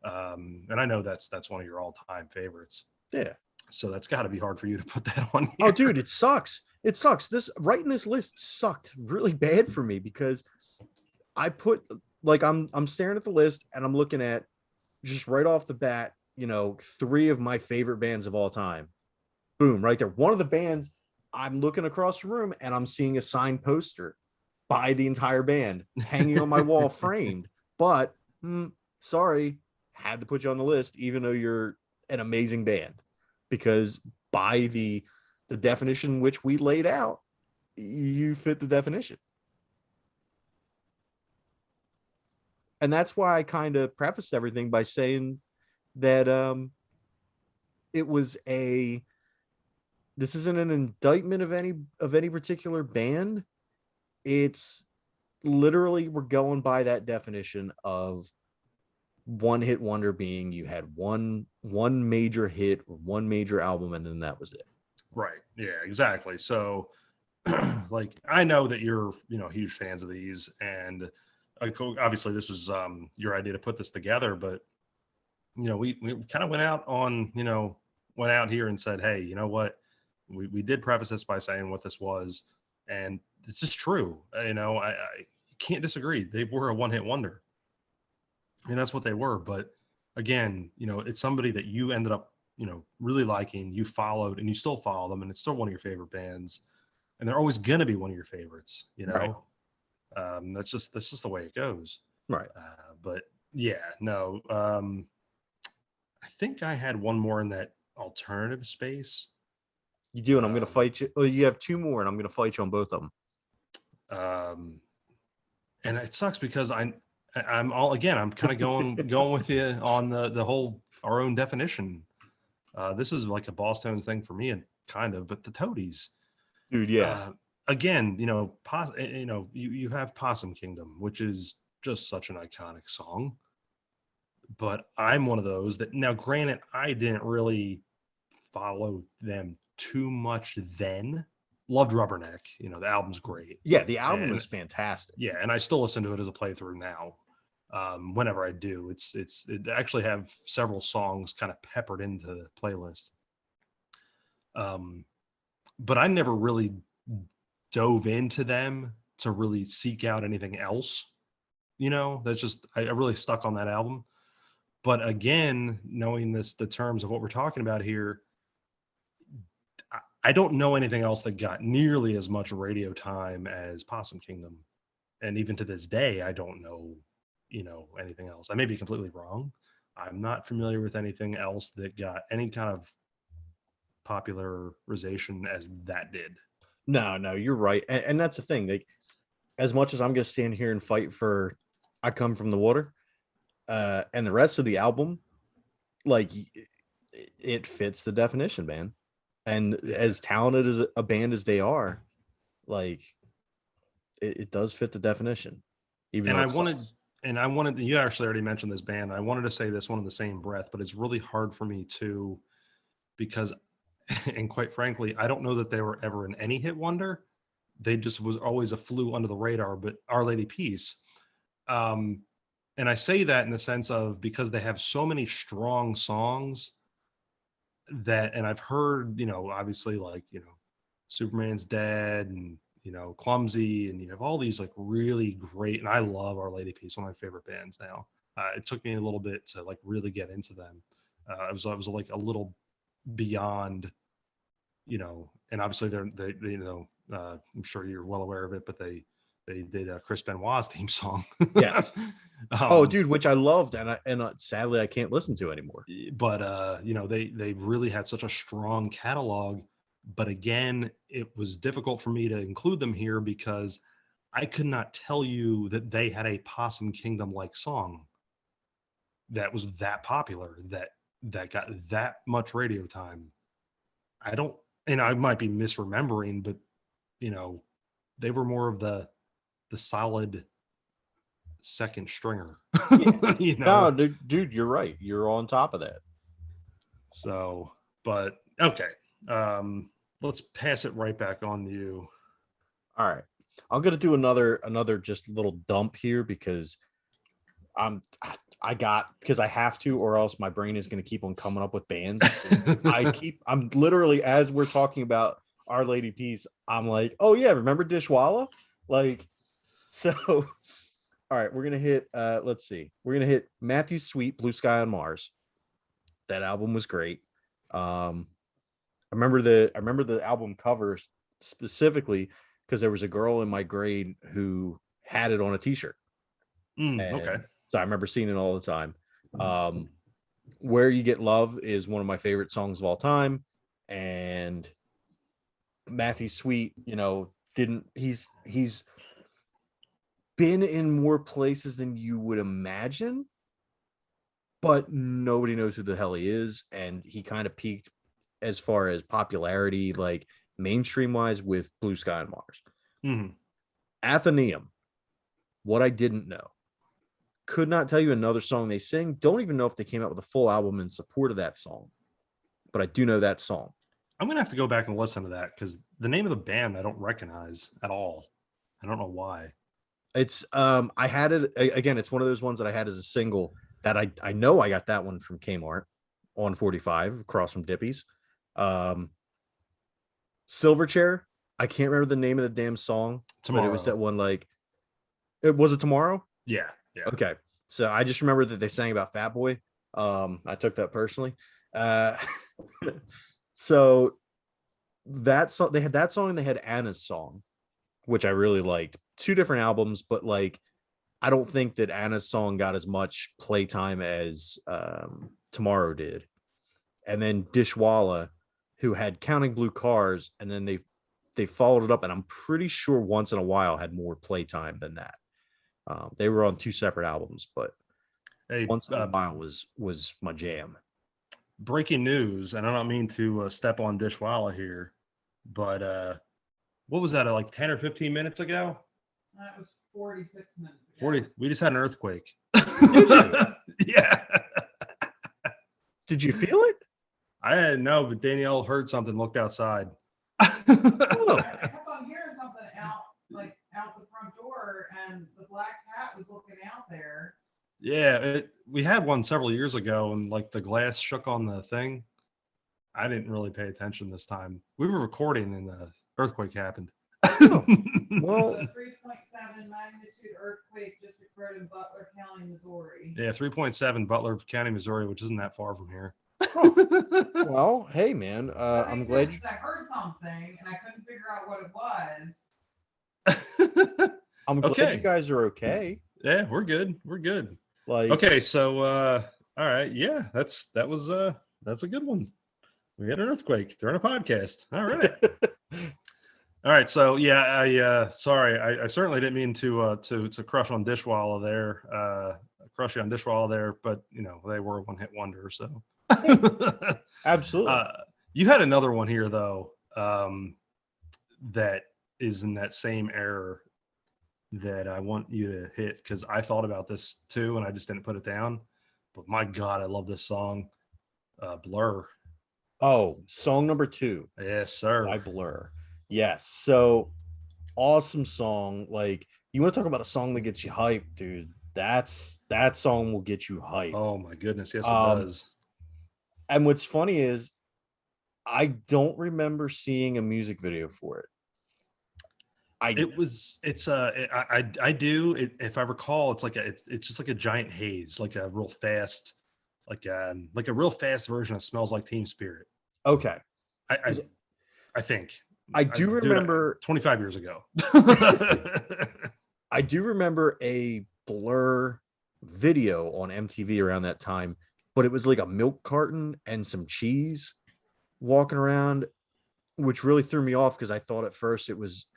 And I know that's one of your all time favorites. Yeah. So that's got to be hard for you to put that on Oh, here. dude, it sucks. It sucks. This writing this list sucked really bad for me because I put like I'm staring at the list and I'm looking at just right off the bat, three of my favorite bands of all time. Boom, right there. One of the bands, I'm looking across the room and I'm seeing a signed poster by the entire band hanging on my wall framed. But sorry, had to put you on the list, even though you're an amazing band. Because by the definition which we laid out, you fit the definition. And that's why I kind of prefaced everything by saying that it was a this isn't an indictment of any particular band. It's literally we're going by that definition of one hit wonder, being you had one major hit or one major album and then that was it. Right. Yeah, exactly. So like I know that you're, huge fans of these, and obviously this was your idea to put this together, but we kind of went out here and said, hey, you know what? We did preface this by saying what this was, and it's just true. I can't disagree. They were a one-hit wonder. And that's what they were. But again, it's somebody that you ended up, really liking, you followed, and you still follow them, and it's still one of your favorite bands, and they're always going to be one of your favorites, Right. That's just the way it goes. Right. But yeah, no. I think I had one more in that alternative space. You do, and I'm gonna Um, fight you. Oh, you have two more, and I'm gonna fight you on both of them. um, and it sucks because I'm all again. I'm kind of going with you on the whole our own definition. This is like a Ballstones thing for me, and kind of, but the Toadies. Dude, yeah. Uh, Again, you have Possum Kingdom, which is just such an iconic song. But I'm one of those that now, granted, I didn't really follow them too much then. Loved Rubberneck, the album's great, Yeah, the album and is fantastic. yeah, and I still listen to it as a playthrough now. Whenever I do, it actually have several songs kind of peppered into the playlist. Um, but I never really dove into them to really seek out anything else. That's just I really stuck on that album. But again, knowing the terms of what we're talking about here, I don't know anything else that got nearly as much radio time as Possum Kingdom. And even to this day, I don't know, anything else. I may be completely wrong. I'm not familiar with anything else that got any kind of popularization as that did. No, you're right, and that's the thing. Like, as much as I'm gonna stand here and fight for "I Come from the Water," and the rest of the album, like it fits the definition, man. And Yeah. as talented as a band as they are, like it does fit the definition, even And though I it wanted, sucks. you actually already mentioned this band. I wanted to say this one in the same breath, but it's really hard for me too, because, and quite frankly, I don't know that they were ever an any hit wonder. They just was always a flew under the radar, but Our Lady Peace. Um, and I say that in the sense of because they have so many strong songs that, and I've heard, obviously like, Superman's Dead and, Clumsy, and you have all these like really great, and I love Our Lady Peace, one of my favorite bands now. It took me a little bit to like really get into them. I was like a little beyond, and obviously I'm sure you're well aware of it, but they did Chris Benoit's theme song. Yes. Oh, um, dude, which I loved, and sadly I can't listen to anymore. but they really had such a strong catalog. But again, it was difficult for me to include them here because I could not tell you that they had a Possum Kingdom like song that was that popular, that got that much radio time. I don't, and I might be misremembering, but you know, they were more of the solid second stringer. Yeah. you know. No, dude, you're right. You're on top of that. So, but okay. Let's pass it right back on to you. All right. I'm gonna do another just little dump here because I'm I got because I have to, or else my brain is gonna keep on coming up with bands. I'm literally as we're talking about Our Lady Peace, I'm like, oh yeah, remember Dishwalla? Like, so all right, we're gonna hit let's see, we're gonna hit Matthew Sweet, Blue Sky on Mars. That album was great. I remember the album covers specifically because there was a girl in my grade who had it on a t-shirt. Okay. And so I remember seeing it all the time. Um, Where You Get Love is one of my favorite songs of all time. And Matthew Sweet, didn't he's been in more places than you would imagine, but nobody knows who the hell he is. And he kind of peaked as far as popularity, like mainstream wise, with Blue Sky and Mars. Mm-hmm. Athenaeum, what I didn't know. Could not tell you another song they sing. Don't even know if they came out with a full album in support of that song, but I do know that song. I'm gonna have to go back and listen to that because the name of the band I don't recognize at all. I don't know why. It's I had it again. It's one of those ones that I had as a single that I know I got that one from Kmart on 45 across from Dippy's. Silverchair. I can't remember the name of the damn song, but it was that Tomorrow. one. Like, it was it Tomorrow. Yeah. Yeah. Okay, so I just remember that they sang about Fat Boy. I took that personally. Uh, so that song, they had that song, and they had Anna's song. which I really liked. Two different albums, but like I don't think that Anna's song got as much playtime as Tomorrow did. And then Dishwalla, who had Counting Blue Cars, and then they followed it up, and I'm pretty sure Once in a While had more playtime than that. They were on two separate albums, but Hey, Once in a While was my jam. breaking news, and I don't mean to step on Dishwalla here, but what was that, like 10 or 15 minutes ago? That was 46 minutes ago. 40. We just had an earthquake. Did you? Yeah. Did you feel it? I didn't know, but Danielle heard something, looked outside. Oh. I kept on hearing something out the front door, and the black cat was looking out there. Yeah, we had one several years ago, and like the glass shook on the thing. I didn't really pay attention this time. We were recording, and the earthquake happened. Well, The 3.7 magnitude earthquake just occurred in Butler County, Missouri. Yeah, 3.7 Butler County, Missouri, which isn't that far from here. well, hey man, That I'm makes glad. sense, 'cause I heard something and I couldn't figure out what it was. I'm glad Okay. you guys are okay. Yeah, we're good. We're good. Like, Okay, so all right, yeah, that's a good one. We had an earthquake during a podcast. All right. All right, so yeah, I certainly didn't mean to crush on Dishwalla there, crush you on Dishwalla there, but you know they were a one-hit wonder. So absolutely. You had another one here though, that is in that same error that I want you to hit because I thought about this too and I just didn't put it down. But my God, I love this song, Blur. Oh, song number 2 Yes, sir. by Blur. Yes, so awesome song. Like, you want to talk about a song that gets you hyped, dude? That song will get you hyped. Oh my goodness, yes, it does. And what's funny is, I don't remember seeing a music video for it. I do. If I recall, it's like it's just like a giant haze, like a real fast, like a real fast version of Smells Like Teen Spirit. okay. I think I do remember 25 years ago. I do remember a Blur video on MTV around that time, but it was like a milk carton and some cheese walking around, which really threw me off because I thought at first it was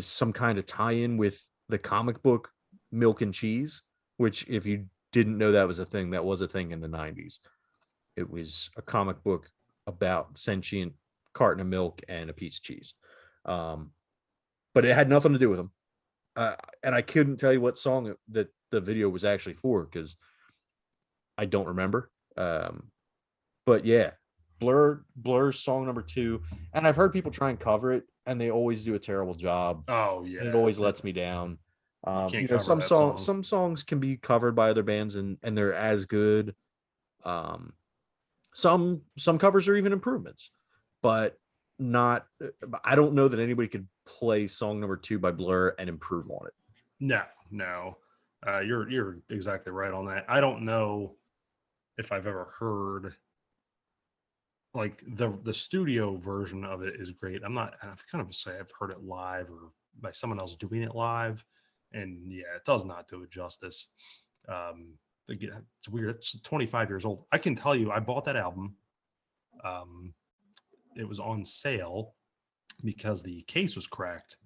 some kind of tie-in with the comic book Milk and Cheese, which if you didn't know that was a thing, that was a thing in the 90s. It was a comic book about sentient carton of milk and a piece of cheese. But it had nothing to do with them. And I couldn't tell you what song that the video was actually for because I don't remember. But yeah, Blur's song number 2. And I've heard people try and cover it and they always do a terrible job. Oh yeah. And it always lets me down. You know, some songs can be covered by other bands and they're as good. Some covers are even improvements, but not. I don't know that anybody could play song number 2 by Blur and improve on it. No. You're exactly right on that. I don't know if I've ever heard like the studio version of it is great. I've kind of say I've heard it live or by someone else doing it live, and yeah, it does not do it justice. Again, it's weird. It's 25 years old. I can tell you, I bought that album. It was on sale because the case was cracked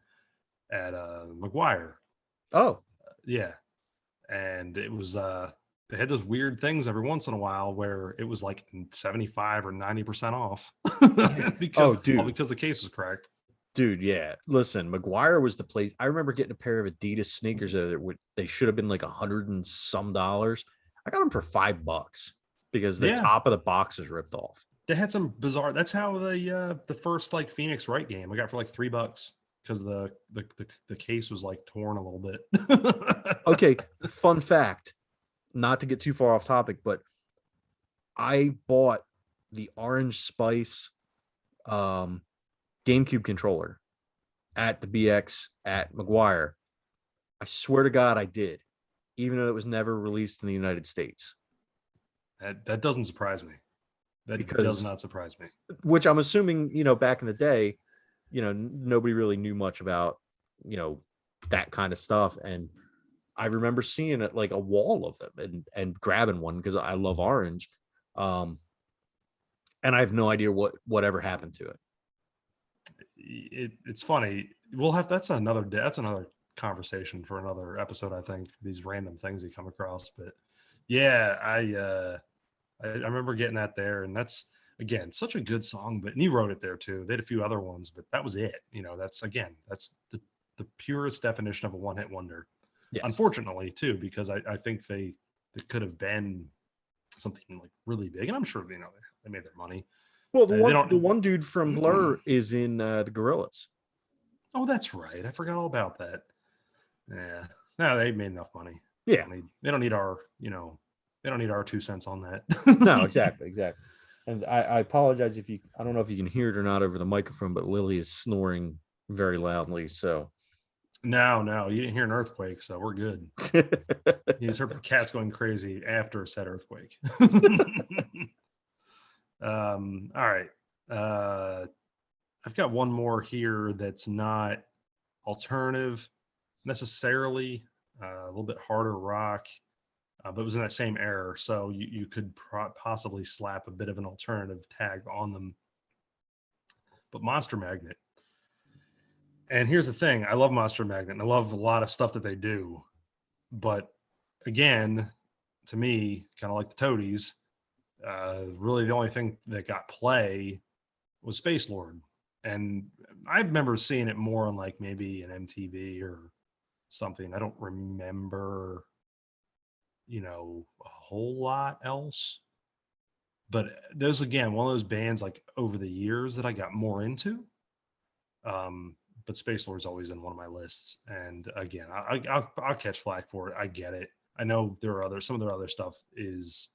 at McGuire. Oh, yeah, and it was they had those weird things every once in a while where it was like 75 or 90% off because the case was cracked. Dude, yeah. Listen, McGuire was the place. I remember getting a pair of Adidas sneakers that they should have been like $100 and some. I got them for $5 because the top of the box is ripped off. They had some bizarre. That's how the first like Phoenix Wright game I got for like $3 because the case was like torn a little bit. Okay, fun fact. Not to get too far off topic, but I bought the Orange Spice GameCube controller at the BX at McGuire. I swear to God I did, even though it was never released in the United States. That doesn't surprise me. That does not surprise me. Which I'm assuming, back in the day, nobody really knew much about that kind of stuff. And I remember seeing it like a wall of them and grabbing one because I love orange. And I have no idea whatever happened to it. It's funny. We'll have that's another conversation for another episode. I think these random things you come across, but yeah, I remember getting that there, and that's again such a good song. But and he wrote it there too. They had a few other ones, but that was it. That's the purest definition of a one hit wonder. Yes. Unfortunately, too, because I think they could have been something like really big, and I'm sure they made their money. Well, the one dude from Blur is in the Gorillaz. Oh, that's right. I forgot all about that. Yeah, no, they made enough money. Yeah, they don't need our they don't need our 2 cents on that. No, exactly. And I apologize I don't know if you can hear it or not over the microphone, but Lily is snoring very loudly. So no, you didn't hear an earthquake, so we're good. He's her cat's going crazy after said earthquake. All right. I've got one more here that's not alternative necessarily, a little bit harder rock, but it was in that same era. So you could possibly slap a bit of an alternative tag on them. But Monster Magnet. And here's the thing. I love Monster Magnet, and I love a lot of stuff that they do. But again, to me, kind of like the Toadies, really the only thing that got play was Space Lord. And I remember seeing it more on like maybe an MTV or something. I don't remember, a whole lot else. But there's, again, one of those bands like over the years that I got more into. But Space Lord's always in one of my lists. And again, I'll catch flack for it. I get it. I know some of their other stuff is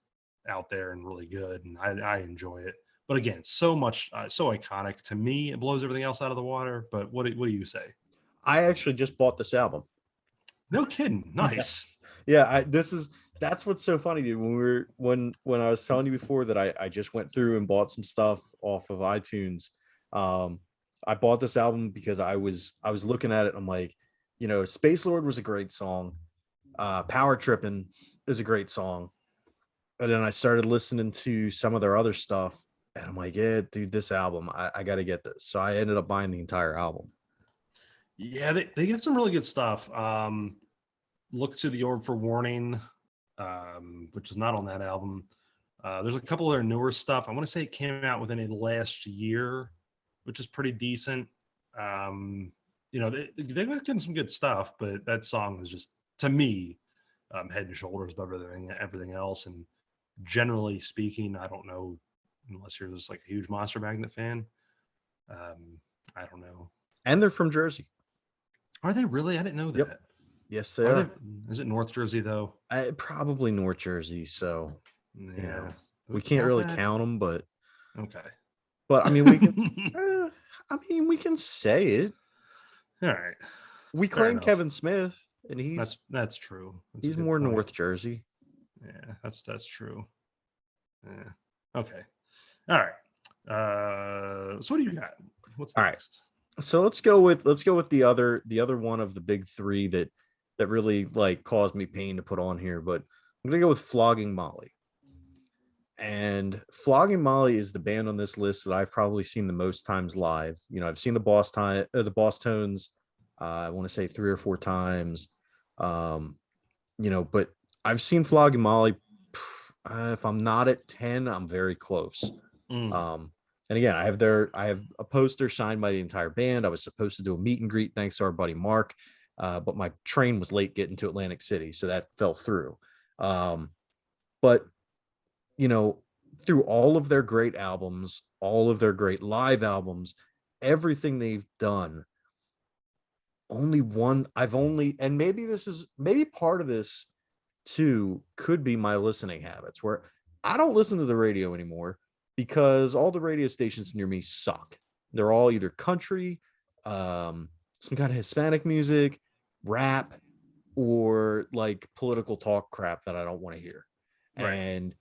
out there and really good, and I enjoy it. But again, it's so iconic to me. It blows everything else out of the water. But what do you say? I actually just bought this album. No kidding. Nice. Yeah, that's what's so funny, dude. When I was telling you before that I just went through and bought some stuff off of iTunes. I bought this album because I was looking at it. I'm like, Space Lord was a great song. Power Trippin' is a great song. And then I started listening to some of their other stuff, and I'm like, yeah, dude, this album, I got to get this. So I ended up buying the entire album. Yeah, they get some really good stuff. Look to the Orb for Warning, which is not on that album. There's a couple of their newer stuff. I want to say it came out within the last year, which is pretty decent. They've getting some good stuff, but that song is just, to me, head and shoulders above everything else. And generally speaking, I don't know, unless you're just like a huge Monster Magnet fan. I don't know. And they're from Jersey. Are they really? I didn't know that. Yep. Yes, they are. Is it North Jersey though? Probably North Jersey. So yeah, we can't really count them, but okay. But I mean, we can. We can say it. All right. We claim Kevin Smith, and that's true. He's more point. North Jersey. Yeah, that's true. Yeah. Okay. All right. So what do you got? What's next? Right. So let's go with the other one of the big three that really like caused me pain to put on here, but I'm gonna go with Flogging Molly. And Flogging Molly is the band on this list that I've probably seen the most times live. I've seen the Boss Tones. I want to say 3 or 4 times. But I've seen Flogging Molly. If I'm not at 10, I'm very close. And again, I have a poster signed by the entire band. I was supposed to do a meet and greet thanks to our buddy Mark, but my train was late getting to Atlantic City, so that fell through. But through all of their great albums, all of their great live albums, everything they've done, and maybe part of this too could be my listening habits, where I don't listen to the radio anymore because all the radio stations near me suck. They're all either country, some kind of Hispanic music, rap, or like political talk crap that I don't want to hear. Right. And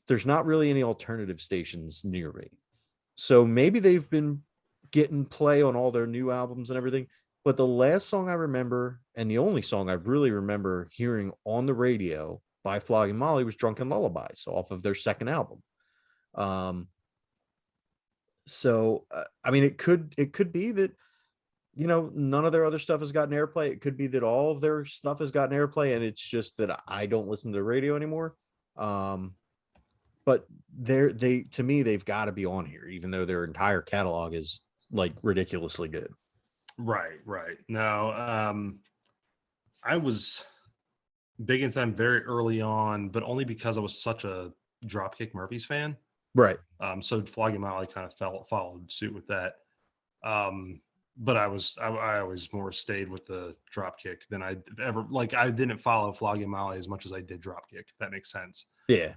there's not really any alternative stations near me. So maybe they've been getting play on all their new albums and everything, But the last song I remember, and the only song I really remember hearing on the radio by Flogging Molly, was Drunken Lullabies off of their second album. Um, I mean, it could be that, none of their other stuff has gotten airplay. It could be that all of their stuff has gotten airplay, and it's just that I don't listen to the radio anymore. Um, but they to me, they've got to be on here, even though their entire catalog is like ridiculously good. Right. No, I was big into them very early on, but only because I was such a Dropkick Murphys fan. Right. So Flogging Molly kind of followed suit with that. But I always more stayed with the Dropkick than I ever, like, I didn't follow Flogging Molly as much as I did Dropkick, if that makes sense. Yeah.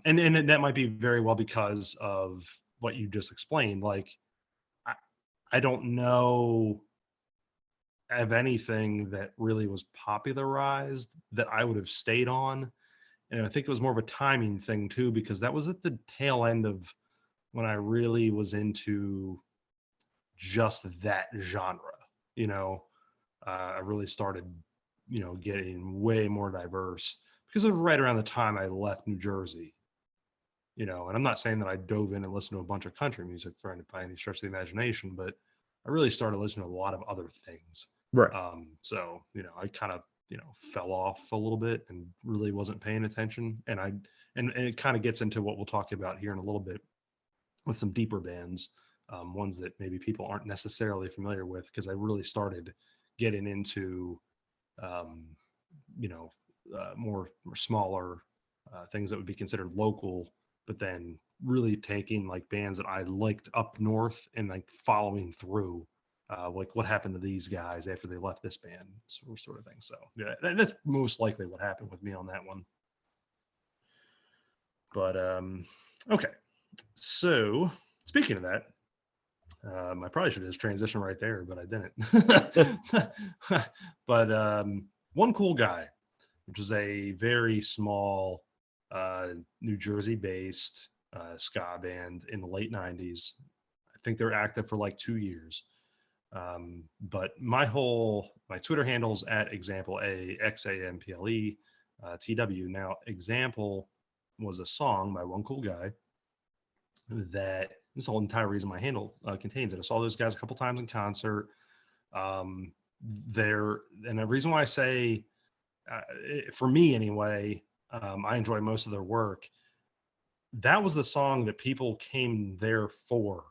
And that might be very well because of what you just explained. Like, I don't know of anything that really was popularized that I would have stayed on. And I think it was more of a timing thing too, because that was at the tail end of when I really was into just that genre. You know, I really started, getting way more diverse because it was right around the time I left New Jersey. And I'm not saying that I dove in and listened to a bunch of country music by any stretch of the imagination, but I really started listening to a lot of other things. Right. So, I kind of, fell off a little bit and really wasn't paying attention. And it kind of gets into what we'll talk about here in a little bit with some deeper bands, ones that maybe people aren't necessarily familiar with, because I really started getting into, more smaller things that would be considered local, but then really taking like bands that I liked up north and like following through, like what happened to these guys after they left this band, sort of thing. So yeah, that's most likely what happened with me on that one. But okay, so speaking of that, I probably should have just transitioned right there, but I didn't. But One Cool Guy, which is a very small New Jersey-based ska band in the late '90s. I think they're active for like 2 years. But my Twitter handle's at example XAMPLE TW. Now, Example was a song by One Cool Guy that this whole entire reason my handle contains it. I saw those guys a couple times in concert. And the reason why I say, for me anyway, I enjoy most of their work. That was the song that people came there for,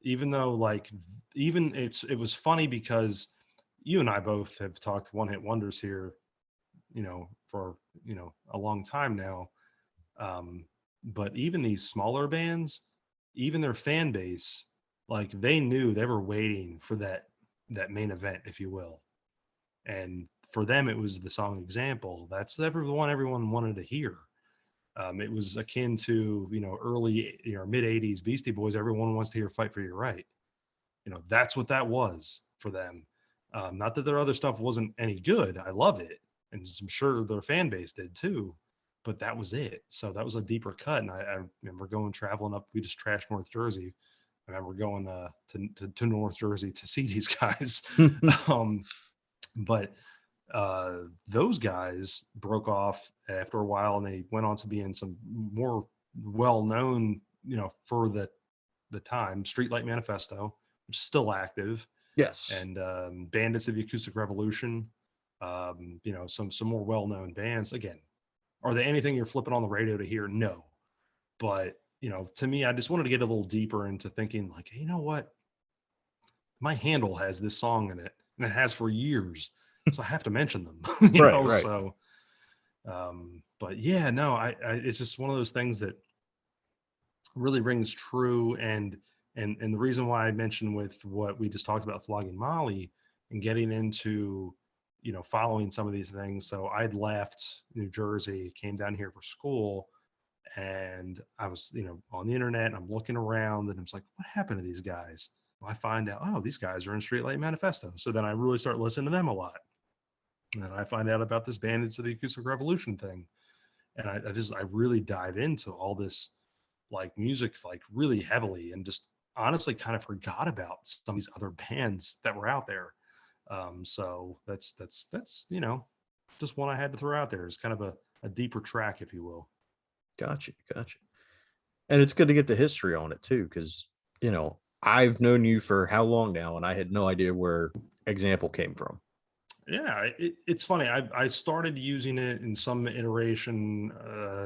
even though it was funny because you and I both have talked one hit wonders here, for, a long time now. But even these smaller bands, even their fan base, like they knew they were waiting for that main event, if you will. And for them, it was the song Example. That's the one everyone wanted to hear. It was akin to, early, mid 80s Beastie Boys. Everyone wants to hear Fight for Your Right. That's what that was for them. Not that their other stuff wasn't any good. I love it. And I'm sure their fan base did too, but that was it. So that was a deeper cut. And I remember traveling up, we just trashed North Jersey. I remember going to North Jersey to see these guys. But those guys broke off after a while, and they went on to be in some more well-known, for the time, Streetlight Manifesto, which is still active. Yes. And Bandits of the Acoustic Revolution, some more well-known bands. Again, are they anything you're flipping on the radio to hear? No. But, to me, I just wanted to get a little deeper into thinking like, hey, you know what? My handle has this song in it, and it has for years. So I have to mention them, Right. So, but yeah, no, I it's just one of those things that really rings true. And the reason why I mentioned with what we just talked about, Flogging Molly, and getting into, following some of these things. So I'd left New Jersey, came down here for school, and I was, on the internet, and I'm looking around, and I'm like, what happened to these guys? Well, I find out, oh, these guys are in Streetlight Manifesto. So then I really start listening to them a lot. And then I find out about this Bandits of the Acoustic Revolution thing. And I really dive into all this like music, like really heavily, and just honestly kind of forgot about some of these other bands that were out there. So that's just one I had to throw out there. It's kind of a deeper track, if you will. Gotcha. And it's good to get the history on it too, because I've known you for how long now, and I had no idea where Example came from. Yeah, it's funny. I started using it in some iteration,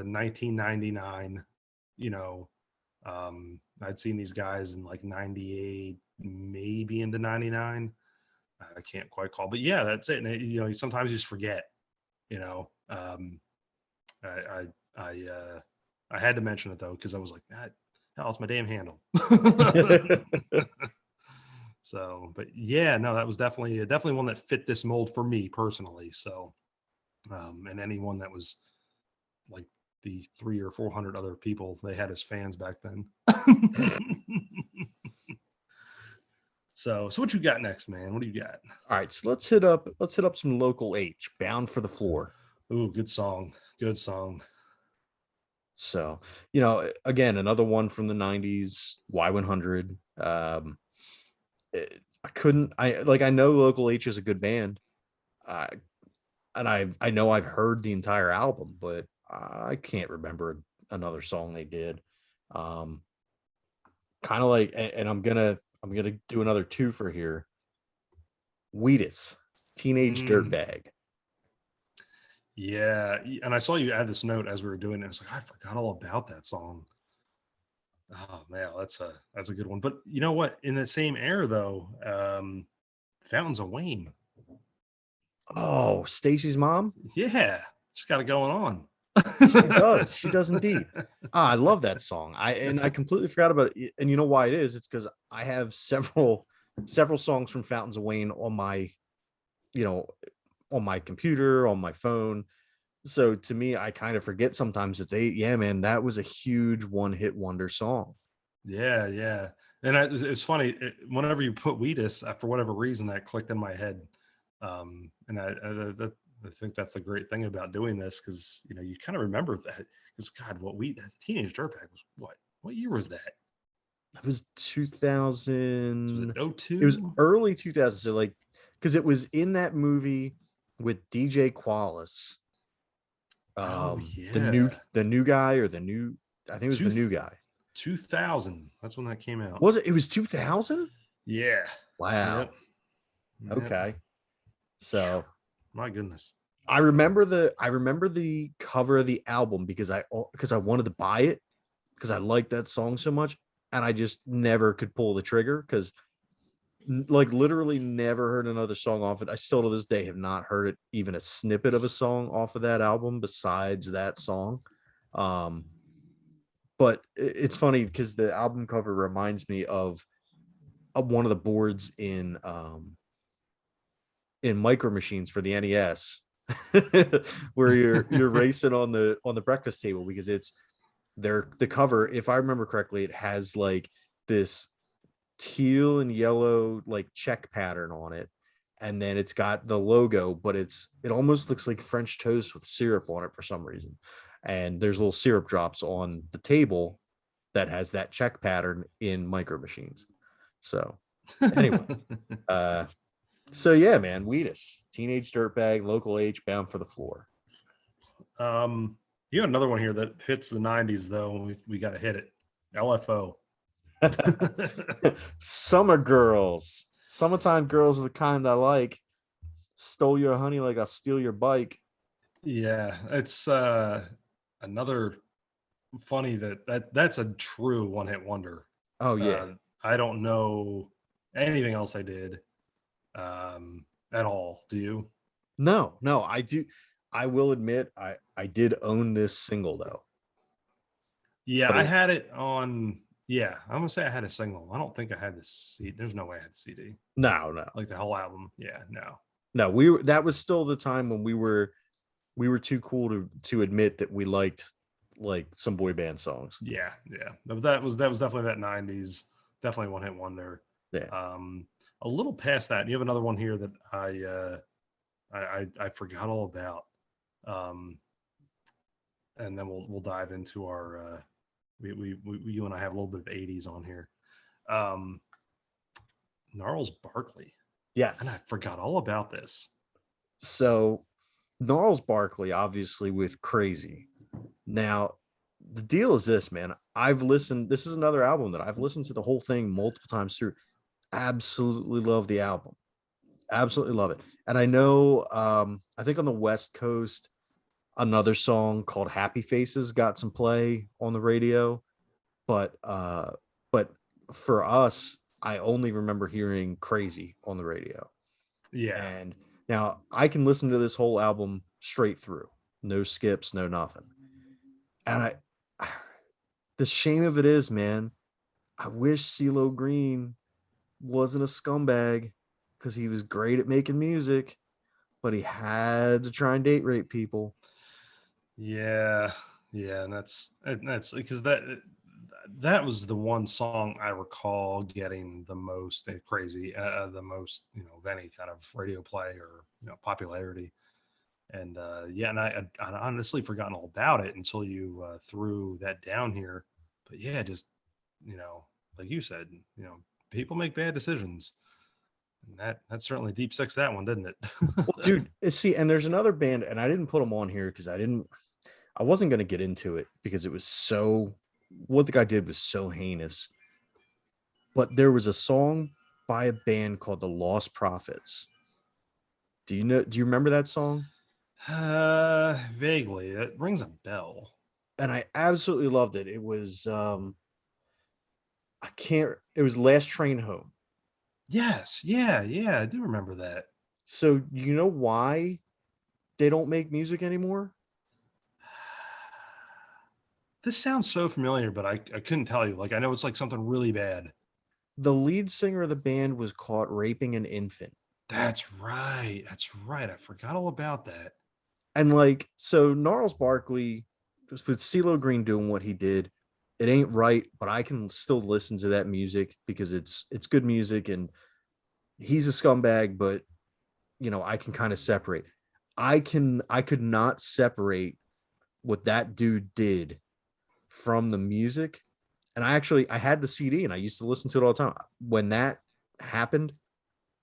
1999. You know, I'd seen these guys in like 98, maybe into 99. I can't quite call, but yeah, that's it. And sometimes you just forget. You know, I I I had to mention it though because I was like, that hell, it's my damn handle. So, but yeah, no, that was definitely one that fit this mold for me personally. So, and anyone that was like the 300 or 400 other people they had as fans back then. So what you got next, man? What do you got? All right, so let's hit up some local H, Bound for the Floor. Ooh, good song. Good song. So, again, another one from the 90s, Y100. I know Local H is a good band. Uh, and I know I've heard the entire album, but I can't remember another song they did. Kind of like, and I'm gonna do another two for here. Wheatus, Teenage Mm, Dirtbag. yeah, and I saw you add this note as we were doing it. I was like, I forgot all about that song. Oh man, that's a good one. But you know what? In the same era though, Fountains of Wayne. Oh, Stacy's mom. Yeah, she's got it going on. She does. She does indeed. I love that song. I completely forgot about it. And you know why it is? It's because I have several songs from Fountains of Wayne on my, you know, on my computer, on my phone. So to me, I kind of forget sometimes that yeah, man, that was a huge one-hit wonder song. Yeah, yeah. And it's funny whenever you put Wheatus, for whatever reason, that clicked in my head. And I think that's the great thing about doing this because you kind of remember that because God, Teenage Dirtbag was what year was that? It was Was it 2000. It was 02? early 2000. So like, because it was in that movie with DJ Qualis. Oh The new yeah, the new guy or the new, I think it was the two new guy. 2000. That's when that came out. Was it? It was 2000. Yeah. Wow. Yep. Yep. Okay. So My goodness. I remember the cover of the album because I wanted to buy it because I liked that song so much, and I just never could pull the trigger because like literally never heard another song off it. I still to this day have not heard it, even a snippet of a song off of that album besides that song. Um, but it's funny because the album cover reminds me of one of the boards in Micro Machines for the NES, where you're racing on the breakfast table because it's the cover. If I remember correctly, it has like this teal and yellow like check pattern on it, and then it's got the logo, but it almost looks like French toast with syrup on it for some reason. And there's little syrup drops on the table that has that check pattern in Micro Machines. So anyway, uh, so yeah, man, Wheatus, Teenage Dirtbag, Local H, Bound for the Floor. um, you got another one here that fits the 90s though. We got to hit it. LFO. Summer girls, summertime girls are the kind I like. Stole your honey like I steal your bike. Yeah, it's another funny that's a true one-hit wonder. Oh yeah. I don't know anything else they did at all. Do you? No, I do. I will admit, I did own this single though, Yeah, but I had it on. Yeah, I'm gonna say I had a single. I don't think I had the CD. There's no way I had the CD. no, Like the whole album. Yeah, no. no. That was still the time when we were too cool to admit that we liked like some boy band songs. Yeah, yeah. But that was definitely that 90s. Definitely one hit wonder. Yeah. A little past that, you have another one here that I forgot all about. And then we'll dive into our you and I have a little bit of 80s on here. Gnarls Barkley. Yes. And I forgot all about this. So Gnarls Barkley, obviously with Crazy. Now, the deal is this, man. I've listened. This is another album that I've listened to the whole thing multiple times through. Absolutely love the album. Absolutely love it. And I know, I think on the West Coast, another song called Happy Faces got some play on the radio. But for us, I only remember hearing Crazy on the radio. Yeah. And now I can listen to this whole album straight through, no skips, no nothing. And the shame of it is, man, I wish CeeLo Green wasn't a scumbag because he was great at making music, but he had to try and date rape people. Yeah, yeah, and that's because that was the one song I recall getting the most crazy, the most of any kind of radio play or popularity. And yeah, and I honestly forgotten all about it until you threw that down here. But yeah, just you know, like you said, people make bad decisions, and that certainly deep six that one, didn't it? Well, dude, see, and there's another band, and I didn't put them on here because I wasn't going to get into it because it was so, what the guy did was so heinous. But there was a song by a band called the Lost Prophets. Do you remember that song? Vaguely, it rings a bell. And I absolutely loved it. It was I can't it was Last Train Home. Yes, yeah, yeah, I do remember that. So you know why they don't make music anymore? This sounds so familiar, but I couldn't tell you. Like I know it's like something really bad. The lead singer of the band was caught raping an infant. That's right. That's right. I forgot all about that. And like, so Gnarls Barkley, just with CeeLo Green doing what he did, it ain't right, but I can still listen to that music because it's good music, and he's a scumbag, but I can kind of separate. I could not separate what that dude did from the music. And I had the CD and I used to listen to it all the time. When that happened,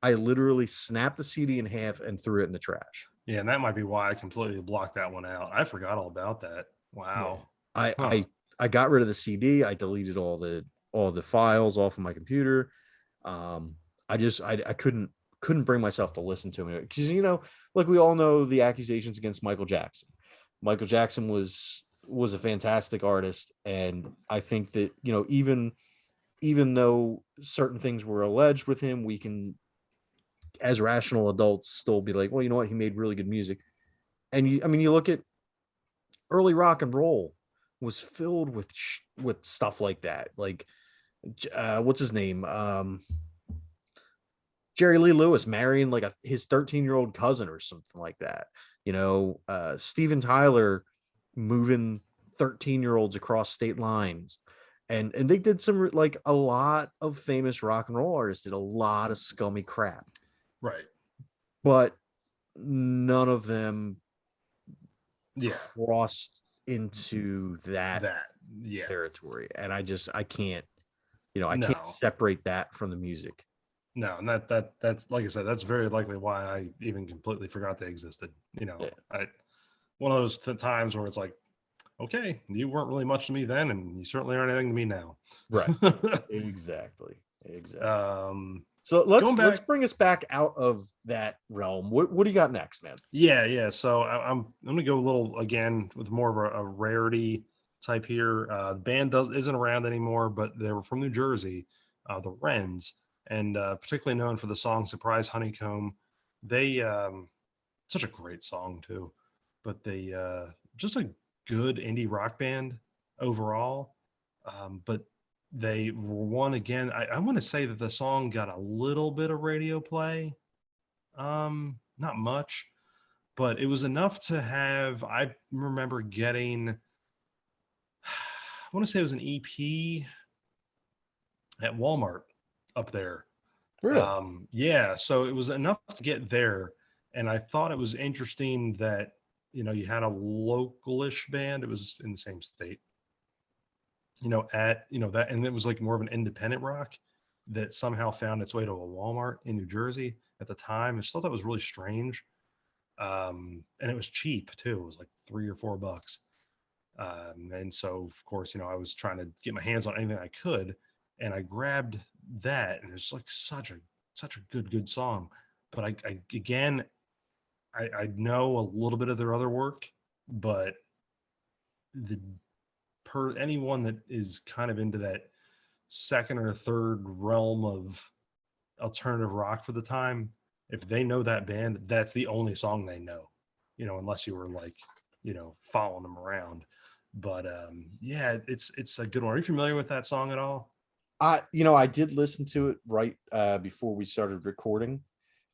I literally snapped the CD in half and threw it in the trash. Yeah, and that might be why I completely blocked that one out. I forgot all about that. Yeah. Wow. I Huh. I I got rid of the CD. I deleted all the files off of my computer. Um, I couldn't bring myself to listen to him because like we all know the accusations against Michael Jackson. Michael Jackson was a fantastic artist, and I think that even though certain things were alleged with him, we can, as rational adults, still be like, well, you know what, he made really good music. And you look at early rock and roll was filled with stuff like that, like what's his name, Jerry Lee Lewis marrying like his 13-year-old cousin or something like that. Steven Tyler moving 13-year-olds across state lines. And they did some, like, a lot of famous rock and roll artists did a lot of scummy crap, Right. but none of them Yeah. crossed into that That. Yeah. territory. And I can't, I No. can't separate that from the music. No, and that's like I said, that's very likely why I even completely forgot they existed. Yeah. I one of those times where it's like, okay, you weren't really much to me then, and you certainly aren't anything to me now. Right. Exactly. So let's bring us back out of that realm. What do you got next, man? Yeah. So I'm gonna go a little again with more of a rarity type here. The band isn't around anymore, but they were from New Jersey, the Wrens, and particularly known for the song "Surprise Honeycomb." They such a great song too, but they just a good indie rock band overall. But they were one again. I want to say that the song got a little bit of radio play, not much, but it was enough to have. I remember getting. I want to say it was an EP at Walmart up there. Really? Yeah, so it was enough to get there, and I thought it was interesting that you had a localish band. It was in the same state. At that, and it was like more of an independent rock. that somehow found its way to a Walmart in New Jersey at the time. I just thought that was really strange. And it was cheap too. It was like $3 or $4. And so of course, I was trying to get my hands on anything I could, and I grabbed that, and it's like such a good song. But I again, I know a little bit of their other work, but the anyone that is kind of into that second or third realm of alternative rock for the time, if they know that band, that's the only song they know, unless you were like, following them around. But yeah, it's a good one. Are you familiar with that song at all? I did listen to it right before we started recording.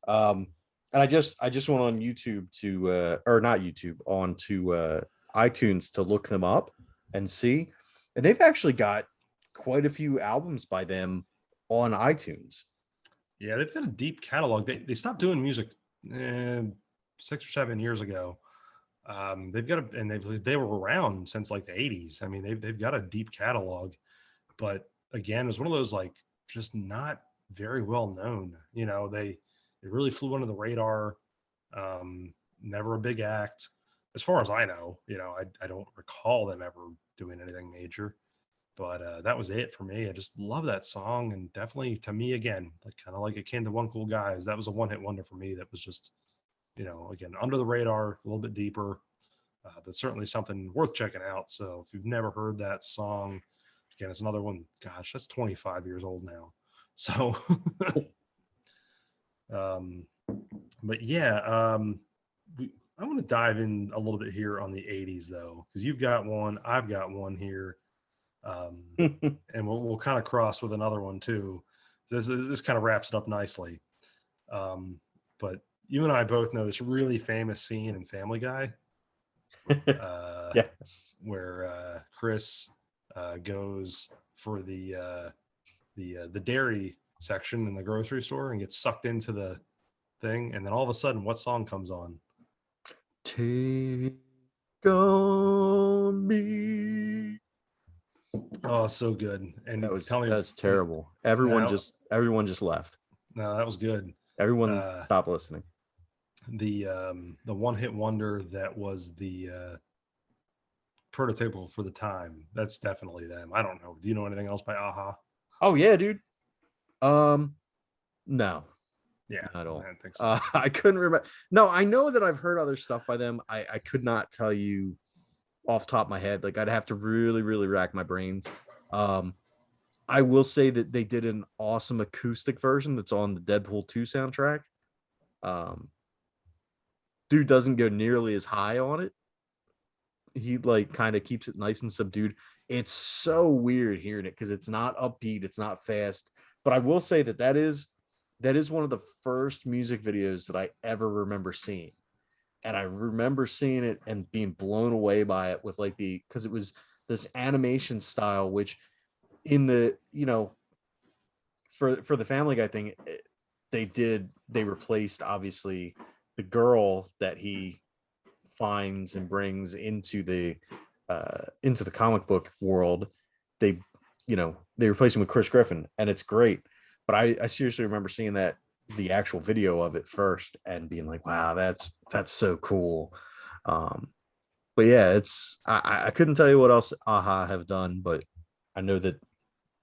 And I just went on YouTube to or not YouTube, onto iTunes to look them up and see. And they've actually got quite a few albums by them on iTunes. Yeah, they've got a deep catalog. They stopped doing music 6 or 7 years ago. They've got and they were around since like the 80s. I mean, they've got a deep catalog, but again, it's one of those like just not very well known. They really flew under the radar. Never a big act, as far as I know. I don't recall them ever doing anything major. But that was it for me. I just love that song, and definitely to me again, like kind of like akin to One Cool Guys, that was a one-hit wonder for me. That was just, again, under the radar, a little bit deeper, but certainly something worth checking out. So if you've never heard that song, again, it's another one. Gosh, that's 25 years old now. So, but yeah, I want to dive in a little bit here on the 80s though, because you've got one, I've got one here. And we'll kind of cross with another one too. This kind of wraps it up nicely. But you and I both know this really famous scene in Family Guy. Yes, where Chris goes for the dairy section in the grocery store and gets sucked into the thing, and then all of a sudden, what song comes on? Take on me. Oh, so good. And that's terrible. Everyone just left. No, that was good. Everyone stopped listening. The one-hit wonder that was the prototypical for the time. That's definitely them. I don't know. Do you know anything else by Aha? Oh yeah, dude. No. Yeah, I don't. I don't think so. I couldn't remember. No, I know that I've heard other stuff by them. I could not tell you off the top of my head. Like I'd have to really, really rack my brains. I will say that they did an awesome acoustic version that's on the Deadpool 2 soundtrack. Dude doesn't go nearly as high on it. He like kind of keeps it nice and subdued. It's so weird hearing it because it's not upbeat, it's not fast. But I will say that is one of the first music videos that I ever remember seeing. And I remember seeing it and being blown away by it with like because it was this animation style, which in the, for the Family Guy thing, they replaced obviously the girl that he finds and brings into the comic book world. They replace him with Chris Griffin, and it's great. But I seriously remember seeing the actual video of it first and being like, wow, that's so cool. But yeah, I couldn't tell you what else Aha have done, but I know that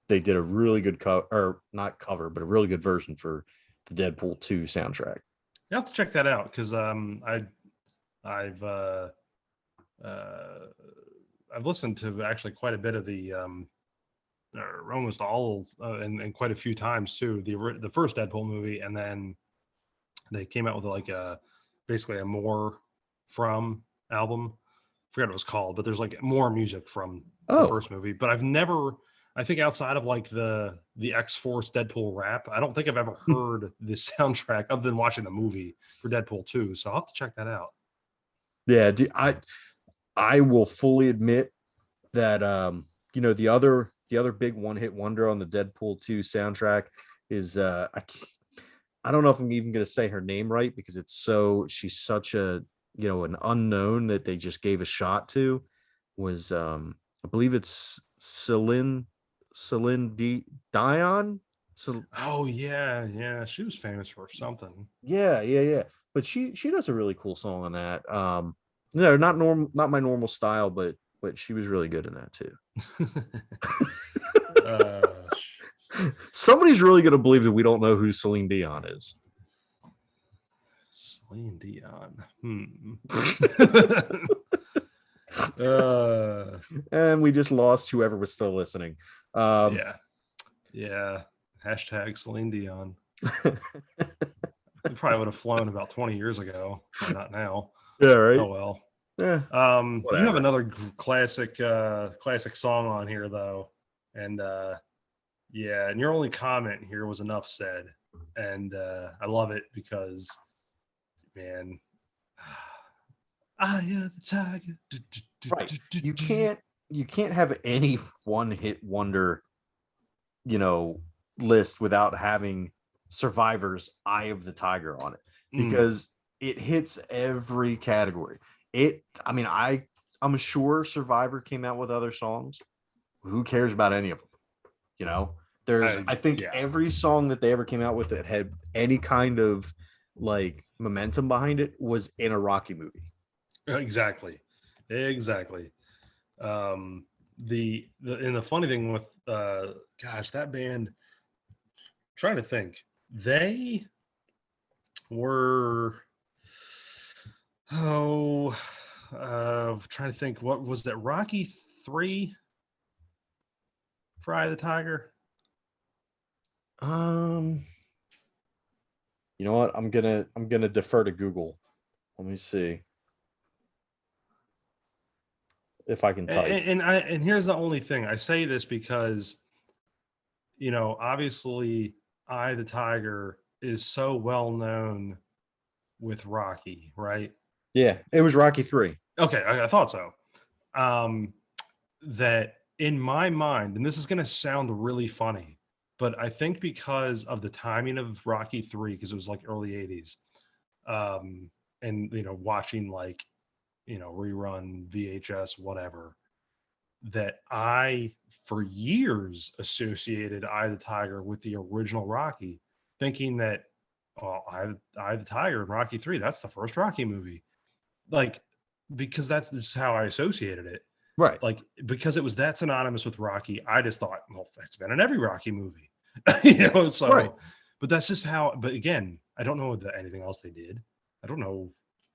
they did a really good cover, or not cover, but a really good version for the Deadpool 2 soundtrack. You have to check that out because I've listened to actually quite a bit of the almost all and quite a few times too, the first Deadpool movie, and then they came out with like basically a More From album. I forgot what it was called, but there's like more music from the first movie. But I think outside of like the X-Force Deadpool rap, I don't think I've ever heard the soundtrack other than watching the movie for Deadpool 2. So I'll have to check that out. Yeah, I will fully admit that the other big one-hit wonder on the Deadpool 2 soundtrack is I don't know if I'm even going to say her name right because she's such a an unknown that they just gave a shot to. Was I believe it's Celine Dion. So Oh yeah. She was famous for something. yeah. But she does a really cool song on that. No, not my normal style, but she was really good in that too. Jeez. Somebody's really gonna believe that we don't know who Celine Dion is. Celine Dion. uh, And we just lost whoever was still listening. yeah. Hashtag Celine Dion. We probably would have flown about 20 years ago. Probably not now. Yeah, right. Oh well. Yeah, You have whatever. another classic song on here though, and yeah, and your only comment here was enough said, and I love it because, man, I am the tiger. Right. You can't have any one hit wonder, list without having Survivor's Eye of the Tiger on it, because it hits every category. I'm sure Survivor came out with other songs. Who cares about any of them? I think every song that they ever came out with that had any kind of like momentum behind it was in a Rocky movie. Exactly. The funny thing with gosh, that band, trying to think, they were trying to think, what was that, Rocky 3, Fry the Tiger? You know what? I'm gonna defer to Google. Let me see if I can type. And here's the only thing. I say this because, obviously Eye the Tiger is so well known with Rocky, right? Yeah, it was Rocky 3. Okay, I thought so. That in my mind, and this is going to sound really funny, but I think because of the timing of Rocky 3, because it was like early 80s, and watching like rerun VHS, whatever, that I for years associated Eye of the Tiger with the original Rocky, thinking that, oh, Eye of the Tiger in Rocky 3, that's the first Rocky movie, like, because that's how I associated it. Right. Like, because it was that synonymous with Rocky, I just thought, well, that's been in every Rocky movie. So Right. But that's just how. But again, I don't know anything else they did. I don't know.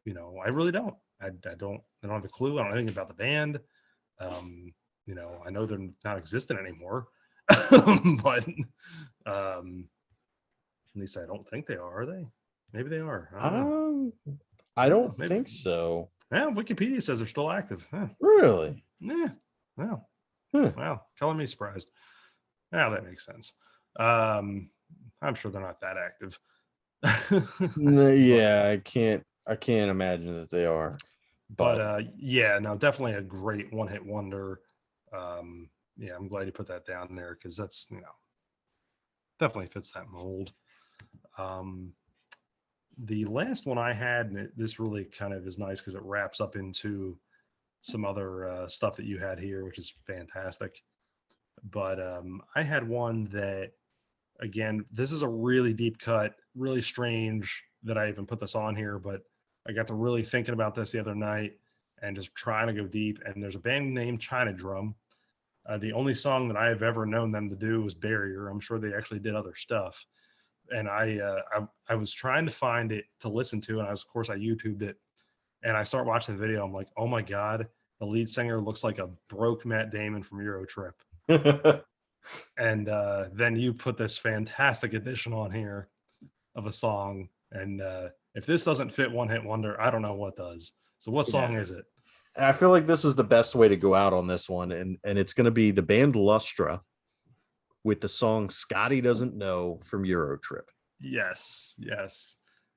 I really don't. I don't have a clue. I don't know anything about the band. I know they're not existent anymore. But at least I don't think they are they? Maybe they are. I don't maybe. think so. Yeah, Wikipedia says they're still active. Really? Yeah. Wow. Huh. Wow. Color me surprised. Now that makes sense. I'm sure they're not that active. Yeah, I can't imagine that they are. But yeah, no, definitely a great one-hit wonder. Yeah, I'm glad you put that down there because that's, definitely fits that mold. The last one I had, and this really kind of is nice because it wraps up into some other stuff that you had here, which is fantastic. But I had one that, again, this is a really deep cut, really strange that I even put this on here, but I got to really thinking about this the other night and just trying to go deep. And there's a band named China Drum. The only song that I have ever known them to do was Barrier. I'm sure they actually did other stuff. And I was trying to find it to listen to, and of course I YouTubed it, and I start watching the video. I'm like, oh my god, the lead singer looks like a broke Matt Damon from Euro Trip. And then you put this fantastic addition on here of a song, and if this doesn't fit one hit wonder, I don't know what does. So what song is it? I feel like this is the best way to go out on this one, and it's going to be the band Lustra with the song Scotty Doesn't Know from Euro Trip. Yes.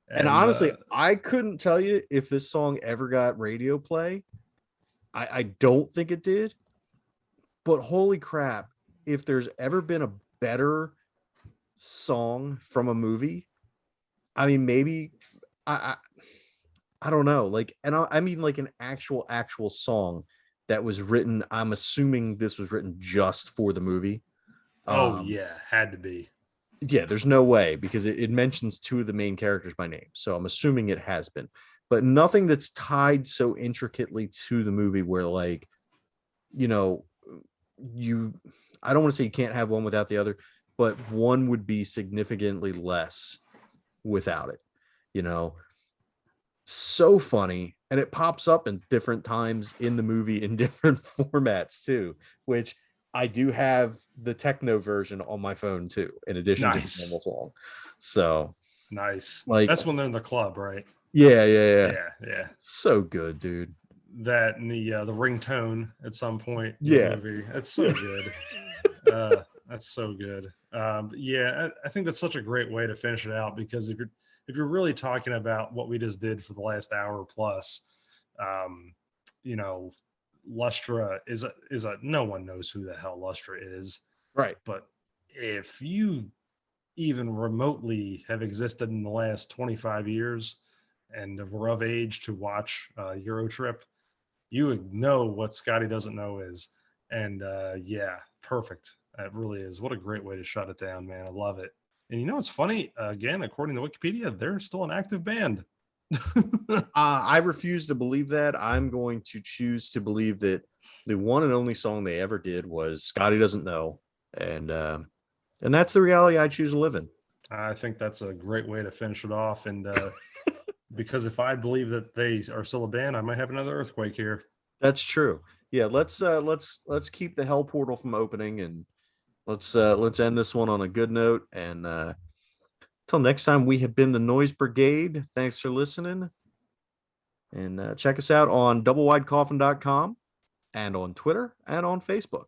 And honestly, I couldn't tell you if this song ever got radio play. I don't think it did. But holy crap, if there's ever been a better song from a movie, I mean, maybe I don't know. Like, and I mean like an actual song that was written. I'm assuming this was written just for the movie. Oh yeah, had to be. Yeah, there's no way because it mentions two of the main characters by name. So I'm assuming it has been, but nothing that's tied so intricately to the movie where like, you know, you I don't want to say you can't have one without the other, but one would be significantly less without it. You know, so funny and it pops up in different times in the movie in different formats too, which I do have the techno version on my phone too, in addition to the Nice. normal song. So Nice. like, That's when they're in the club, right? yeah. Yeah, yeah. So good, dude. That and the ringtone at some point in the Yeah. movie. That's so good. That's so good. Yeah, I think that's such a great way to finish it out because if you're really talking about what we just did for the last hour plus, um, you know, Lustra is a no one knows who the hell Lustra is, Right. but if you even remotely have existed in the last 25 years and were of age to watch Eurotrip, you would know what Scotty doesn't know is. And yeah, perfect. It really is. What a great way to shut it down, man. I love it. And you know what's funny? Again, according to Wikipedia, they're still an active band. I refuse to believe that. I'm going to choose to believe that the one and only song they ever did was Scotty Doesn't Know. And that's the reality I choose to live in. I think that's a great way to finish it off. And because if I believe that they are still a band, I might have another earthquake here. That's true. Yeah, let's keep the hell portal from opening and let's end this one on a good note. And till next time, we have been the Noise Brigade. Thanks for listening. And check us out on doublewidecoffin.com and on Twitter and on Facebook.